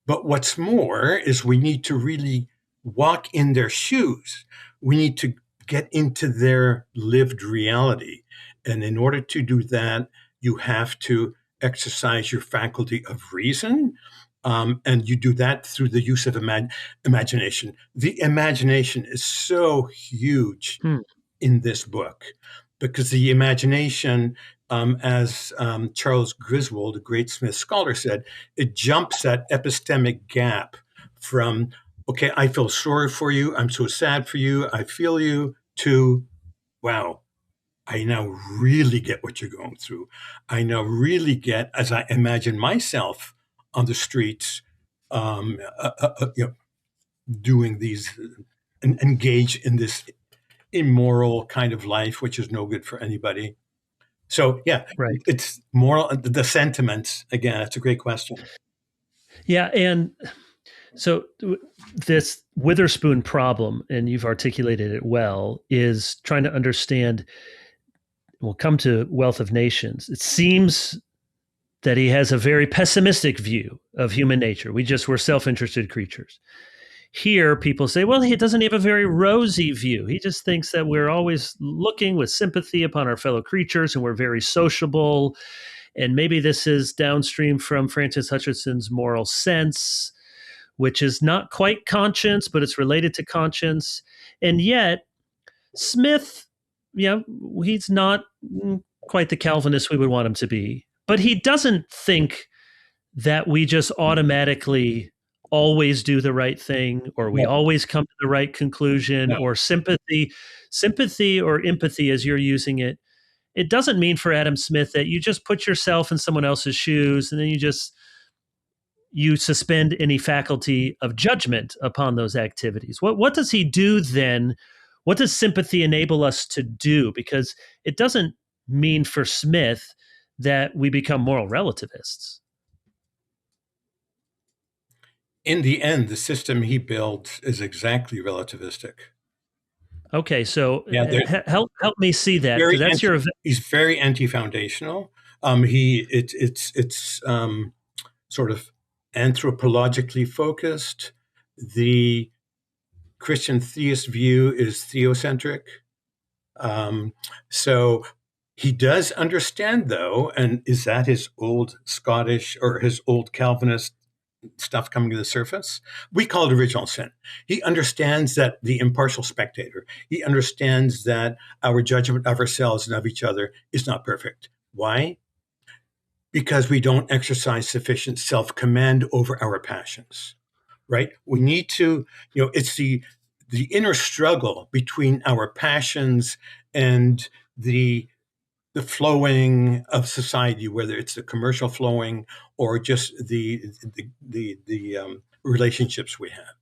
B: But what's more is we need to really walk in their shoes. We need to get into their lived reality. And in order to do that, you have to exercise your faculty of reason. And you do that through the use of imagination. The imagination is so huge
A: Hmm.
B: in this book because the imagination, as Charles Griswold, a great Smith scholar, said, it jumps that epistemic gap from, okay, I feel sorry for you, I'm so sad for you, I feel you, to, wow, I now really get what you're going through. I now really get, as I imagine myself on the streets, doing these, and engage in this immoral kind of life, which is no good for anybody. So, yeah,
A: Right.
B: it's moral, the sentiments. Again, that's a great question.
A: Yeah, and so this Witherspoon problem, and you've articulated it well, is trying to understand. We'll come to Wealth of Nations. It seems that he has a very pessimistic view of human nature. We're self-interested creatures. Here, people say, well, he doesn't have a very rosy view. He just thinks that we're always looking with sympathy upon our fellow creatures and we're very sociable. And maybe this is downstream from Francis Hutchinson's moral sense, which is not quite conscience, but it's related to conscience. And yet, Smith, he's not quite the Calvinist we would want him to be, but he doesn't think that we just automatically always do the right thing or we
B: No,
A: always come to the right conclusion
B: no.
A: or sympathy or empathy as you're using it. It doesn't mean for Adam Smith that you just put yourself in someone else's shoes and then you suspend any faculty of judgment upon those activities. What does he do then? What does sympathy enable us to do? Because it doesn't mean for Smith that we become moral relativists.
B: In the end, the system he builds is exactly relativistic.
A: Okay, so
B: Yeah,
A: help me see that because
B: very
A: that's
B: anti,
A: your.
B: he's very anti-foundational. It's sort of anthropologically focused. The Christian theist view is theocentric. Um, so he does understand, though, and is that his old Scottish or his old Calvinist stuff coming to the surface? We call it original sin. He understands that the impartial spectator, he understands that our judgment of ourselves and of each other is not perfect. Why? Because we don't exercise sufficient self command over our passions, right? We need to, it's the inner struggle between our passions and the the flowing of society, whether it's the commercial flowing or just the relationships we have.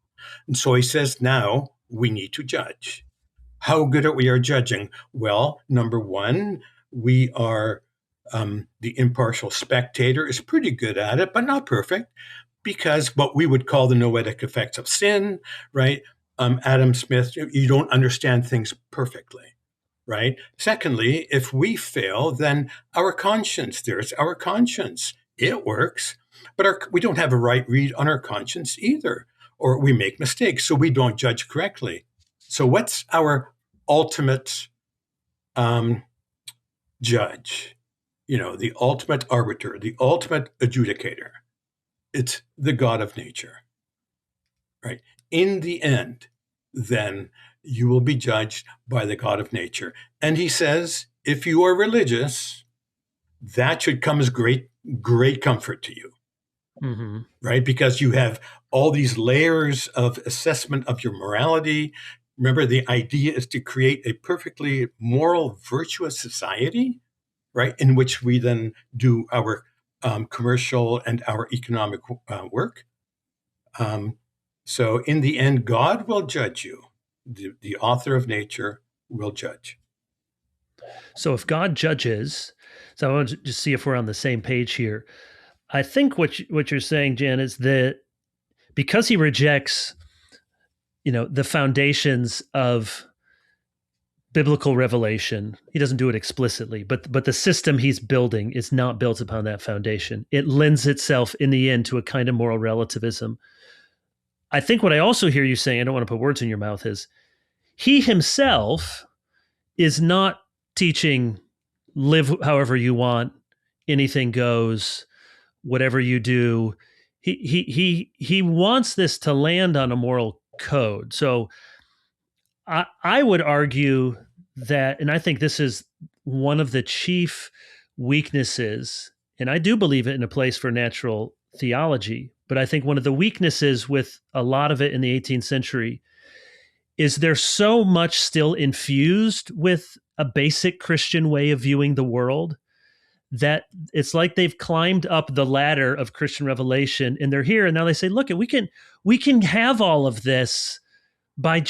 B: And so he says, now we need to judge. How good are we at judging? Well, number one, we are the impartial spectator is pretty good at it, but not perfect, because what we would call the noetic effects of sin, right? Adam Smith, you don't understand things perfectly, right? Secondly, if we fail, then our conscience, there's our conscience. It works, but we don't have a right read on our conscience either, or we make mistakes, so we don't judge correctly. So, what's our ultimate judge? The ultimate arbiter, the ultimate adjudicator. It's the God of nature, right? In the end, then you will be judged by the God of nature. And he says, if you are religious, that should come as great, great comfort to you, right? Because you have all these layers of assessment of your morality. Remember, the idea is to create a perfectly moral, virtuous society, right? In which we then do our commercial and our economic work. So in the end, God will judge you. The author of nature will judge.
A: So if God judges, so I want to just see if we're on the same page here. I think what you're saying, Jan, is that because he rejects, the foundations of biblical revelation, he doesn't do it explicitly, but the system he's building is not built upon that foundation. It lends itself in the end to a kind of moral relativism. I think what I also hear you saying, I don't want to put words in your mouth, is he himself is not teaching live however you want, anything goes, whatever you do. He wants this to land on a moral code. So I would argue that, and I think this is one of the chief weaknesses, and I do believe it in a place for natural theology, but I think one of the weaknesses with a lot of it in the 18th century is there's so much still infused with a basic Christian way of viewing the world that it's like they've climbed up the ladder of Christian revelation and they're here and now they say, look, we can have all of this by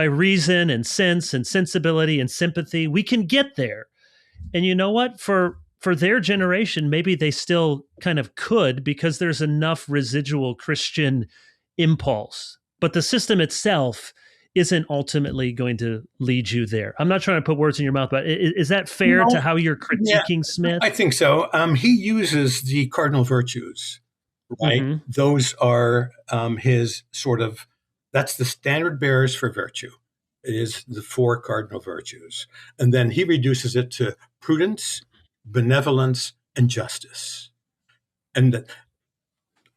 A: reason and sense and sensibility and sympathy. We can get there. And you know what? For their generation, maybe they still kind of could because there's enough residual Christian impulse. But the system itself isn't ultimately going to lead you there. I'm not trying to put words in your mouth, but is that fair to how you're critiquing Smith?
B: I think so. He uses the cardinal virtues, right? Mm-hmm. Those are his sort of, that's the standard bearers for virtue. It is the four cardinal virtues. And then he reduces it to prudence, benevolence, and justice. And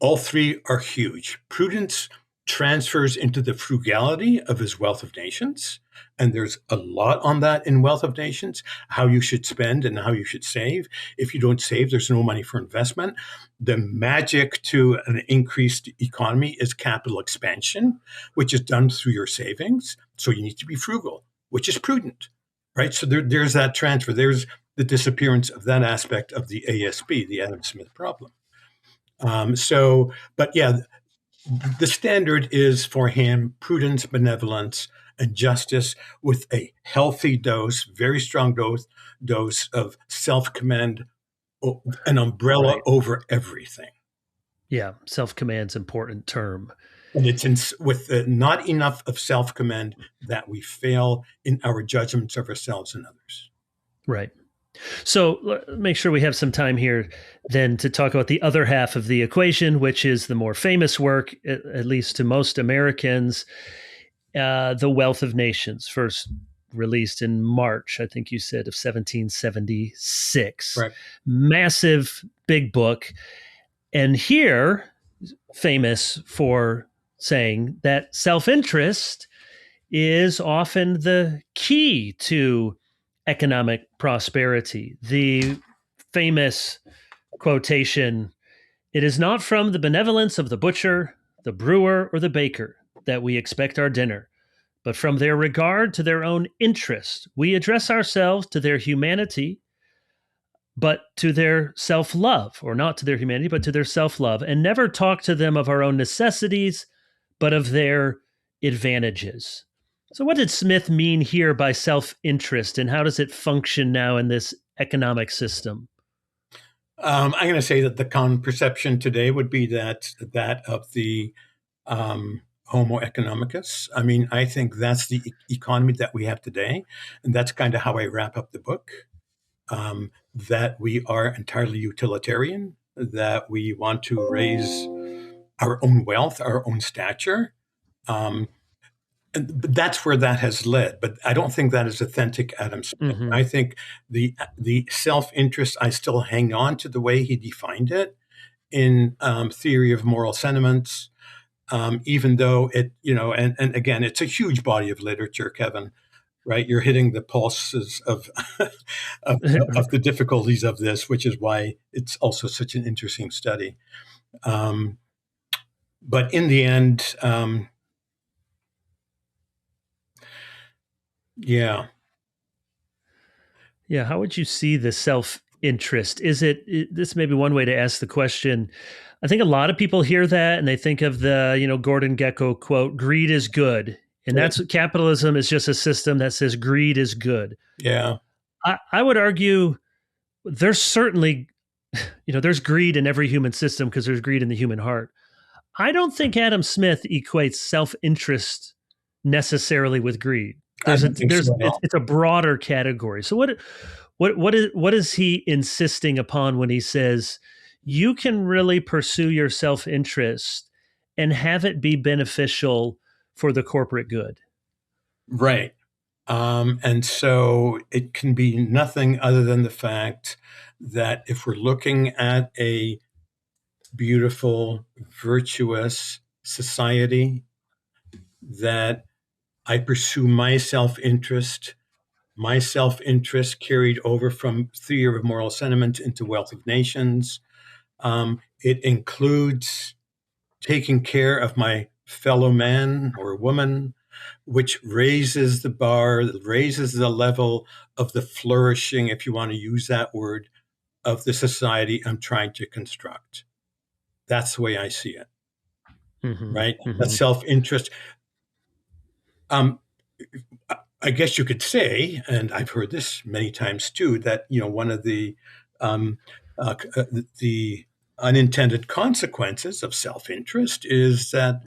B: all three are huge. Prudence transfers into the frugality of his Wealth of Nations. And there's a lot on that in Wealth of Nations, how you should spend and how you should save. If you don't save, there's no money for investment. The magic to an increased economy is capital expansion, which is done through your savings. So you need to be frugal, which is prudent, right? So there's that transfer. There's the disappearance of that aspect of the ASP, the Adam Smith problem. But yeah, the standard is for him prudence, benevolence, and justice with a healthy dose, very strong dose of self-command, an umbrella over everything.
A: Yeah, self-command's an important term.
B: And it's with not enough of self-command that we fail in our judgments of ourselves and others.
A: Right. So make sure we have some time here then to talk about the other half of the equation, which is the more famous work, at least to most Americans, The Wealth of Nations, first released in March, I think you said, of 1776.
B: Right.
A: Massive, big book. And here, famous for saying that self-interest is often the key to economic prosperity. The famous quotation, "It is not from the benevolence of the butcher, the brewer, or the baker that we expect our dinner, but from their regard to their own interest. We address ourselves to their humanity, but to their self-love, or not to their humanity, but to their self-love, and never talk to them of our own necessities, but of their advantages. So, what did Smith mean here by self interest, and how does it function now in this economic system?
B: I'm going to say that the common perception today would be that of the Homo economicus. I mean, I think that's the economy that we have today, and that's kind of how I wrap up the book. That we are entirely utilitarian, that we want to raise our own wealth, our own stature. Um, and that's where that has led. But I don't think that is authentic Adam Smith.
A: Mm-hmm.
B: I think the self interest. I still hang on to the way he defined it in Theory of Moral Sentiments, even though and again, it's a huge body of literature, Kevin. Right, you're hitting the pulses of, of the difficulties of this, which is why it's also such an interesting study. Um, but in the end, yeah.
A: Yeah, how would you see the self interest? This may be one way to ask the question. I think a lot of people hear that and they think of the, Gordon Gekko quote, greed is good. And that's what capitalism is, just a system that says greed is good.
B: Yeah.
A: I would argue there's certainly, there's greed in every human system because there's greed in the human heart. I don't think Adam Smith equates self-interest necessarily with greed.
B: I don't think so at all.
A: It's a broader category. So what is he insisting upon when he says you can really pursue your self-interest and have it be beneficial for the corporate good?
B: Right. And so it can be nothing other than the fact that if we're looking at a beautiful, virtuous society, that I pursue my self interest carried over from Theory of Moral Sentiment into Wealth of Nations. It includes taking care of my fellow man or woman, which raises the bar, raises the level of the flourishing, if you want to use that word, of the society I'm trying to construct. That's the way I see it,
A: Mm-hmm,
B: right? That
A: mm-hmm.
B: self interest. I guess you could say, and I've heard this many times too, that one of um, the unintended consequences of self interest is that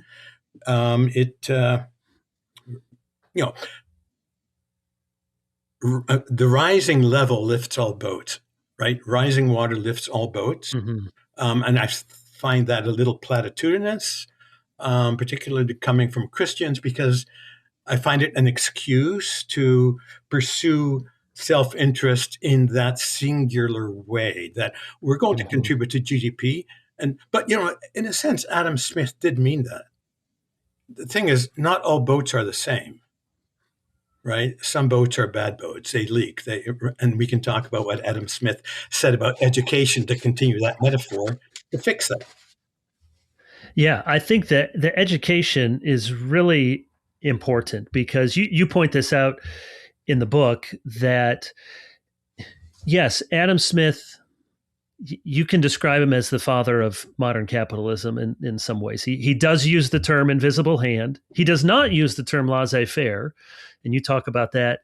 B: it you know the rising level lifts all boats, right? Rising water lifts all boats.
A: Mm-hmm.
B: And I find that a little platitudinous, particularly coming from Christians, because I find it an excuse to pursue self-interest in that singular way, that we're going to
A: Mm-hmm.
B: contribute to GDP. But in a sense, Adam Smith did mean that. The thing is, not all boats are the same. Right? Some boats are bad boats. They leak. And we can talk about what Adam Smith said about education to continue that metaphor to fix that.
A: Yeah, I think that the education is really important because you point this out in the book that yes, Adam Smith, you can describe him as the father of modern capitalism in some ways. He does use the term invisible hand. He does not use the term laissez-faire. And you talk about that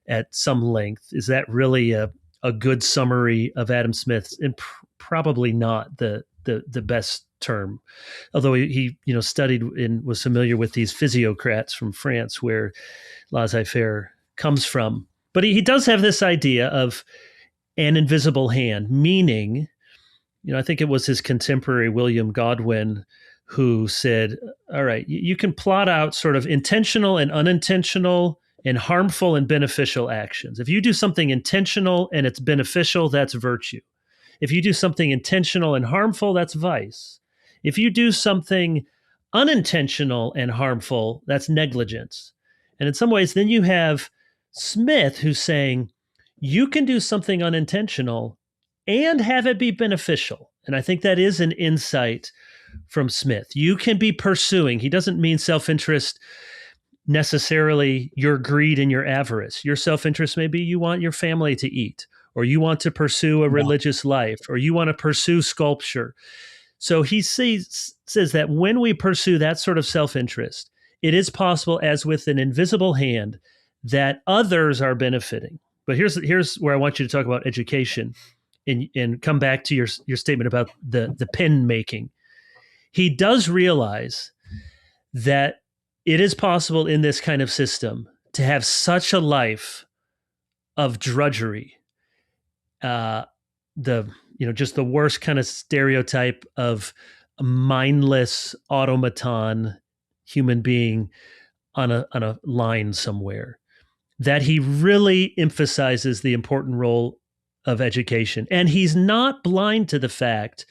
A: at some length. Is that really a good summary of Adam Smith's? And probably not the best term. Although he studied and was familiar with these physiocrats from France, where laissez-faire comes from. But he does have this idea of an invisible hand, meaning, I think it was his contemporary William Godwin who said, all right, you can plot out sort of intentional and unintentional and harmful and beneficial actions. If you do something intentional and it's beneficial, that's virtue. If you do something intentional and harmful, that's vice. If you do something unintentional and harmful, that's negligence. And in some ways, then you have Smith who's saying, you can do something unintentional and have it be beneficial. And I think that is an insight from Smith. You can be pursuing, he doesn't mean self-interest necessarily your greed and your avarice. Your self-interest may be you want your family to eat, or you want to pursue a religious life, or you want to pursue sculpture. So he says that when we pursue that sort of self-interest, it is possible, as with an invisible hand, that others are benefiting. But here's where I want you to talk about education and come back to your statement about the pen making. He does realize that it is possible in this kind of system to have such a life of drudgery, the just the worst kind of stereotype of a mindless automaton human being on a line somewhere, that he really emphasizes the important role of education. And he's not blind to the fact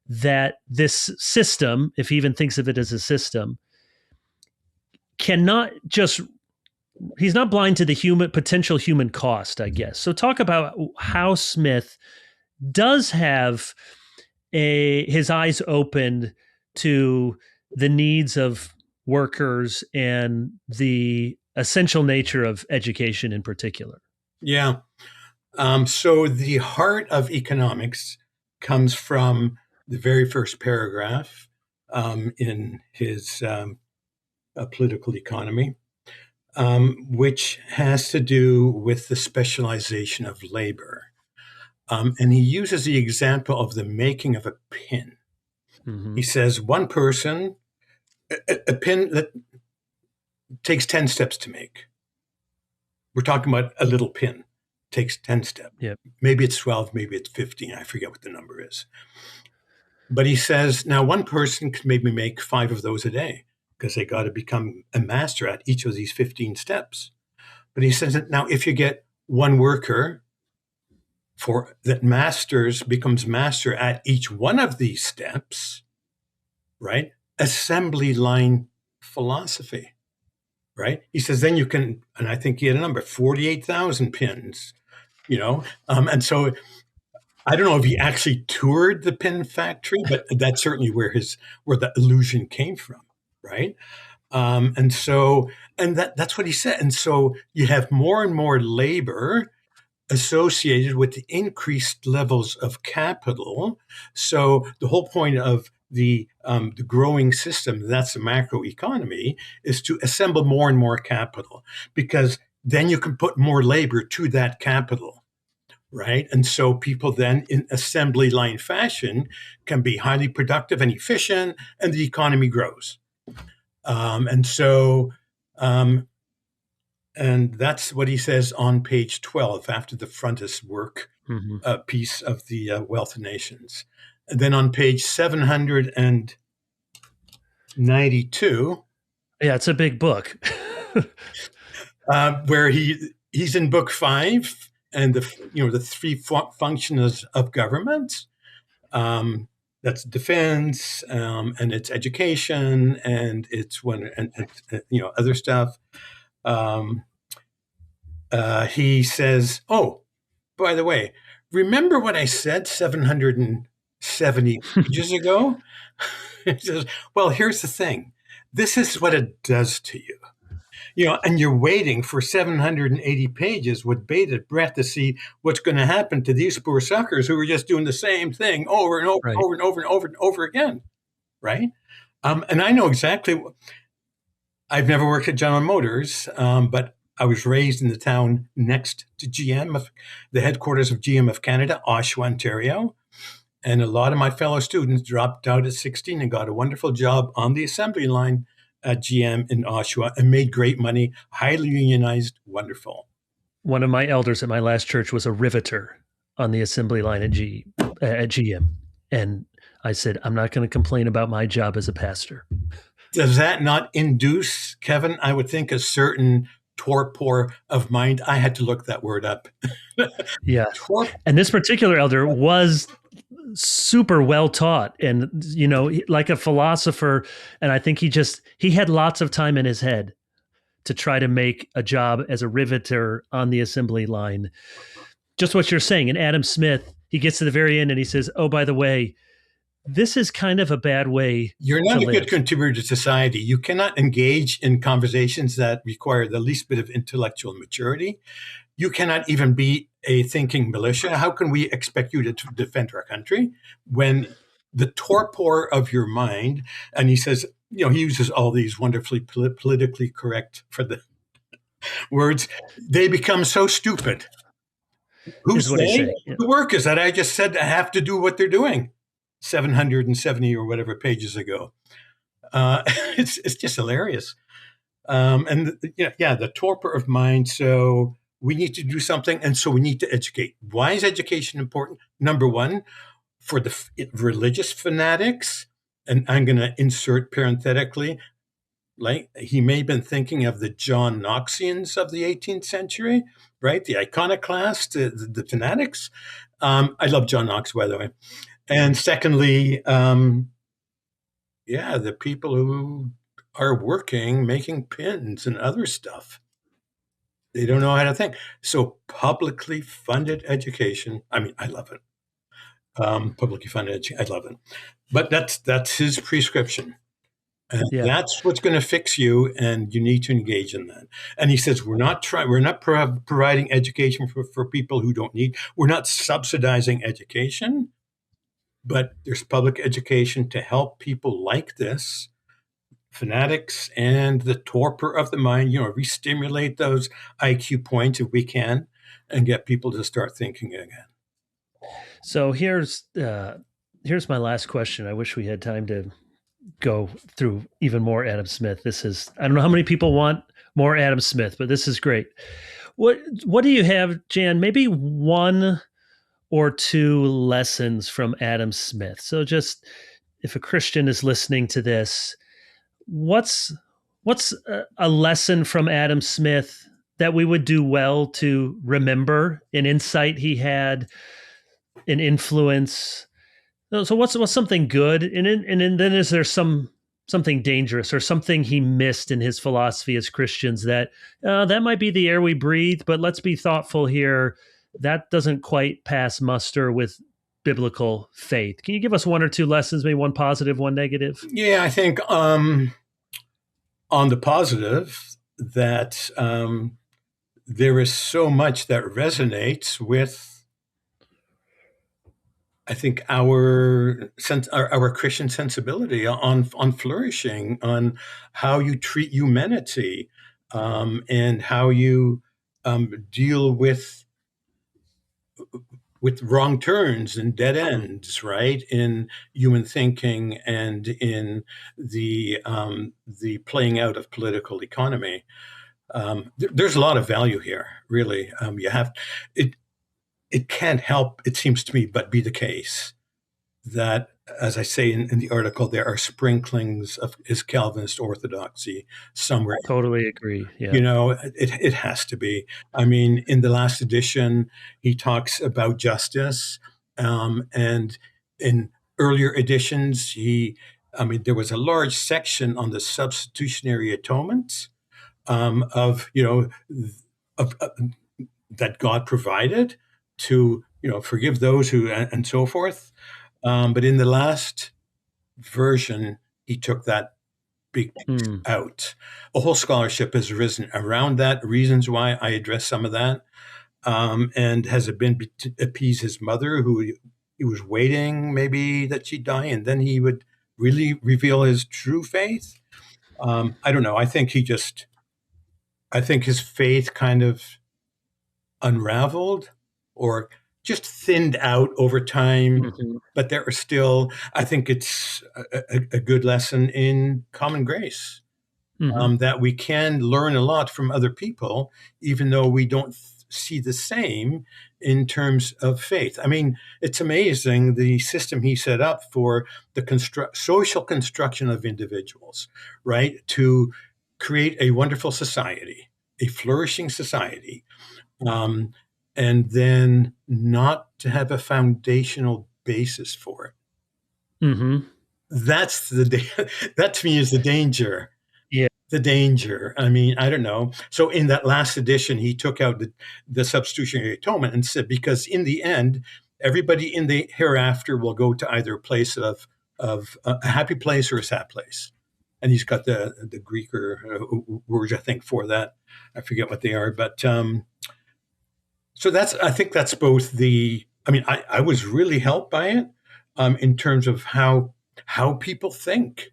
A: that this system, if he even thinks of it as a system, cannot just he's not blind to the potential human cost, I guess. So talk about how Smith does have his eyes opened to the needs of workers and the essential nature of education in particular.
B: Yeah. So the heart of economics comes from the very first paragraph in his political economy, which has to do with the specialization of labor. And he uses the example of the making of a pin. Mm-hmm. He says one person, a pin that takes 10 steps to make. We're talking about a little pin. Takes 10 steps.
A: Yep.
B: Maybe it's 12, maybe it's 15. I forget what the number is. But he says, now one person could maybe make 5 of those a day because they got to become a master at each of these 15 steps. But he says that now if you get one worker that becomes master at each one of these steps, right? Assembly line philosophy, right? He says, then you can, and I think he had a number, 48,000 pins, and so I don't know if he actually toured the pin factory, but that's certainly where the illusion came from, right? And that's what he said. And so you have more and more labor associated with the increased levels of capital. So the whole point of the growing system, that's the macroeconomy, is to assemble more and more capital, because then you can put more labor to that capital, right? And so people then in assembly line fashion can be highly productive and efficient, and the economy grows. And that's what he says on page 12 after the frontis work piece of the Wealth of Nations. And then on page 792.
A: Yeah, it's a big book.
B: Where he's in book 5 and the 3 functions of government. That's defense, and it's education, and it's other stuff. He says, oh, by the way, remember what I said 770 pages ago? He says, well, here's the thing. This is what it does to you. And you're waiting for 780 pages with bated breath to see what's going to happen to these poor suckers who are just doing the same thing over and over, right, over and over and over and over again, right? And I know exactly. I've never worked at General Motors, but I was raised in the town next to GM, the headquarters of GM of Canada, Oshawa, Ontario. And a lot of my fellow students dropped out at 16 and got a wonderful job on the assembly line at GM in Oshawa and made great money, highly unionized, wonderful.
A: One of my elders at my last church was a riveter on the assembly line at GM. And I said, I'm not going to complain about my job as a pastor.
B: Does that not induce, Kevin, I would think, a certain torpor of mind? I had to look that word up.
A: Yeah. And this particular elder was super well taught and, like a philosopher. And I think he had lots of time in his head to try to make a job as a riveter on the assembly line. Just what you're saying. And Adam Smith, he gets to the very end and he says, oh, by the way, this is kind of a bad way.
B: You're not a good contributor to society. You cannot engage in conversations that require the least bit of intellectual maturity. You cannot even be a thinking militia. How can we expect you to defend our country when the torpor of your mind. And he says, he uses all these wonderfully politically correct for the words. They become so stupid. Who
A: Is what he's
B: say
A: saying. Yeah.
B: the work is that I just said I have to do what they're doing 770 or whatever pages ago. It's just hilarious. And the torpor of mind. So we need to do something, and so we need to educate. Why is education important? Number one, for the religious fanatics, and I'm going to insert parenthetically, like he may have been thinking of the John Knoxians of the 18th century, right? The iconoclasts, the fanatics. I love John Knox, by the way. And secondly, the people who are working, making pins and other stuff. They don't know how to think. So publicly funded education. I mean, I love it. Publicly funded education. I love it. But that's his prescription. And
A: Yeah.
B: that's what's going to fix you, and you need to engage in that. And he says, we're not providing education for people who don't need. We're not subsidizing education, but there's public education to help people like this, fanatics and the torpor of the mind. Re-stimulate those IQ points if we can, and get people to start thinking again.
A: So here's my last question. I wish we had time to go through even more Adam Smith. I don't know how many people want more Adam Smith, but this is great. What do you have, Jan? Maybe one or two lessons from Adam Smith. So just if a Christian is listening to this, what's a lesson from Adam Smith that we would do well to remember, an insight he had, an influence? So what's something good, and then is there something dangerous or something he missed in his philosophy as Christians that might be the air we breathe, but let's be thoughtful here. That doesn't quite pass muster with biblical faith. Can you give us one or two lessons, maybe one positive, one negative?
B: Yeah, I think on the positive that there is so much that resonates with, I think, our Christian sensibility on flourishing, on how you treat humanity, and how you deal with wrong turns and dead ends, right, in human thinking and in the playing out of political economy. There's a lot of value here, really. You have it. It can't help, it seems to me, but be the case that, as I say in the article, there are sprinklings of his Calvinist orthodoxy somewhere.
A: Totally agree. Yeah.
B: It has to be. I mean, in the last edition, he talks about justice, and in earlier editions, there was a large section on the substitutionary atonement of that God provided to forgive those who, and so forth. But in the last version, he took that big out. A whole scholarship has arisen around that, reasons why I address some of that. And has it been to appease his mother, who he was waiting maybe that she'd die, and then he would really reveal his true faith? I don't know. I think his faith kind of unraveled or just thinned out over time. Mm-hmm. But there are still, I think it's a good lesson in common grace, that we can learn a lot from other people, even though we don't see the same in terms of faith. I mean, it's amazing the system he set up for the social construction of individuals, right? To create a wonderful society, a flourishing society, and then not to have a foundational basis for it.
A: Mm-hmm.
B: That to me is the danger.
A: Yeah.
B: The danger. I mean, I don't know. So in that last edition, he took out the substitutionary atonement and said, because in the end, everybody in the hereafter will go to either a place of a happy place or a sad place. And he's got the Greek words, I think, for that. I forget what they are, but so I think that's both I was really helped by it. in terms of how people think,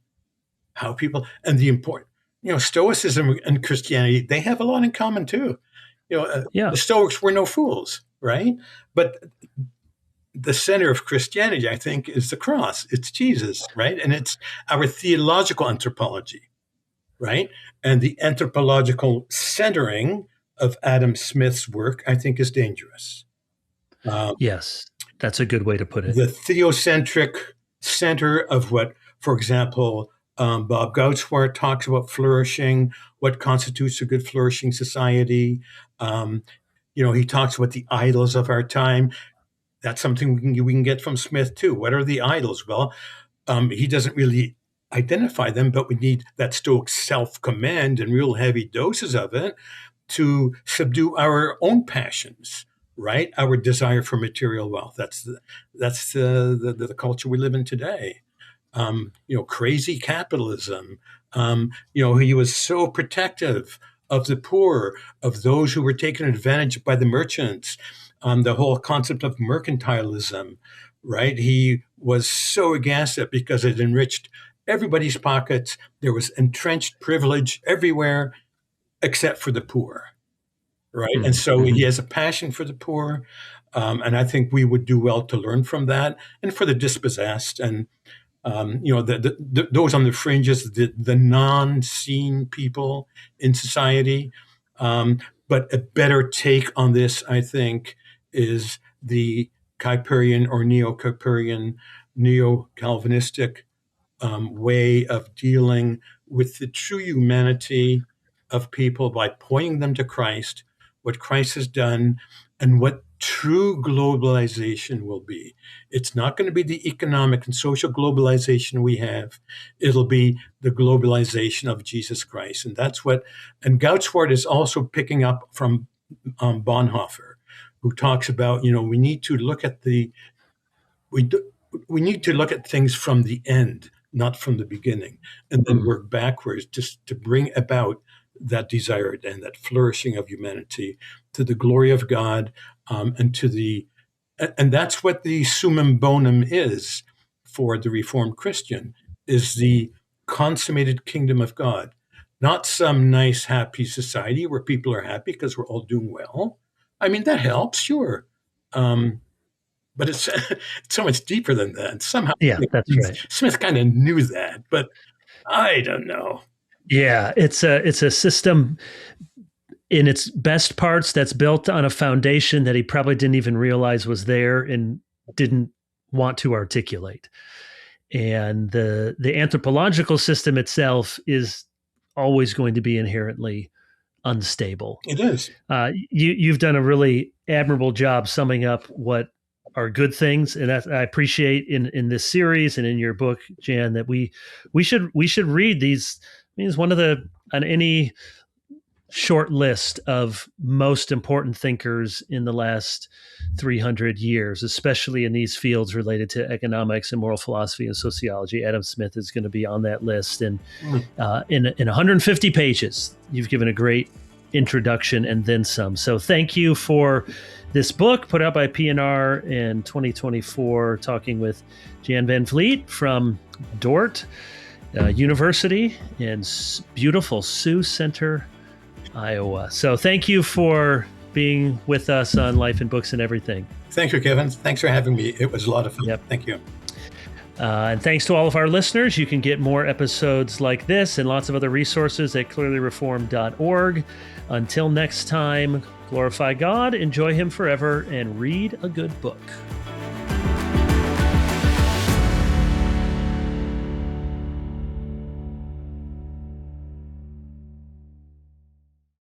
B: how people, and the important, Stoicism and Christianity, they have a lot in common too.
A: Yeah.
B: The Stoics were no fools, right? But the center of Christianity, I think, is the cross. It's Jesus, right? And it's our theological anthropology, right? And the anthropological centering of Adam Smith's work, I think, is dangerous.
A: Yes. That's a good way to put it.
B: The theocentric center of what, for example, Bob Goudswaard talks about flourishing, what constitutes a good flourishing society. He talks about the idols of our time. That's something we can get from Smith too. What are the idols? Well, he doesn't really identify them, but we need that Stoic self-command and real heavy doses of it to subdue our own passions, right? Our desire for material wealth. That's the culture we live in today. Crazy capitalism. He was so protective of the poor, of those who were taken advantage of by the merchants. The whole concept of mercantilism, right? He was so aghast at because it enriched everybody's pockets. There was entrenched privilege everywhere except for the poor, right? And so he has a passion for the poor. And I think we would do well to learn from that, and for the dispossessed, and those on the fringes, the non-seen people in society. But a better take on this, I think, is the Kuyperian or neo-Kuyperian, neo-Calvinistic way of dealing with the true humanity of people by pointing them to Christ, what Christ has done, and what true globalization will be. It's not going to be the economic and social globalization we have. It'll be the globalization of Jesus Christ. And and Goudswaard is also picking up from Bonhoeffer, who talks about, we need to look at we need to look at things from the end, not from the beginning, and then work backwards just to bring about that desired and that flourishing of humanity to the glory of God, and that's what the summum bonum is for the Reformed Christian, is the consummated kingdom of God, not some nice, happy society where people are happy because we're all doing well. I mean, that helps, sure. But it's so much deeper than that. Somehow,
A: Yeah, that's right.
B: Smith kind of knew that, but I don't know.
A: Yeah, it's a system in its best parts that's built on a foundation that he probably didn't even realize was there and didn't want to articulate. And the anthropological system itself is always going to be inherently unstable.
B: It is.
A: You've done a really admirable job summing up what are good things, and I appreciate in this series and in your book, Jan, that we should read these. I mean, it's one of on any short list of most important thinkers in the last 300 years, especially in these fields related to economics and moral philosophy and sociology. Adam Smith is going to be on that list, and in 150 pages, you've given a great introduction and then some. So thank you for this book put out by P&R in 2024, talking with Jan Van Vliet from Dordt University in beautiful Sioux Center, Iowa. So thank you for being with us on Life and Books and Everything.
B: Thank you, Kevin. Thanks for having me. It was a lot of fun.
A: Yep.
B: Thank you.
A: And thanks to all of our listeners. You can get more episodes like this and lots of other resources at clearlyreformed.org. Until next time, glorify God, enjoy Him forever, and read a good book.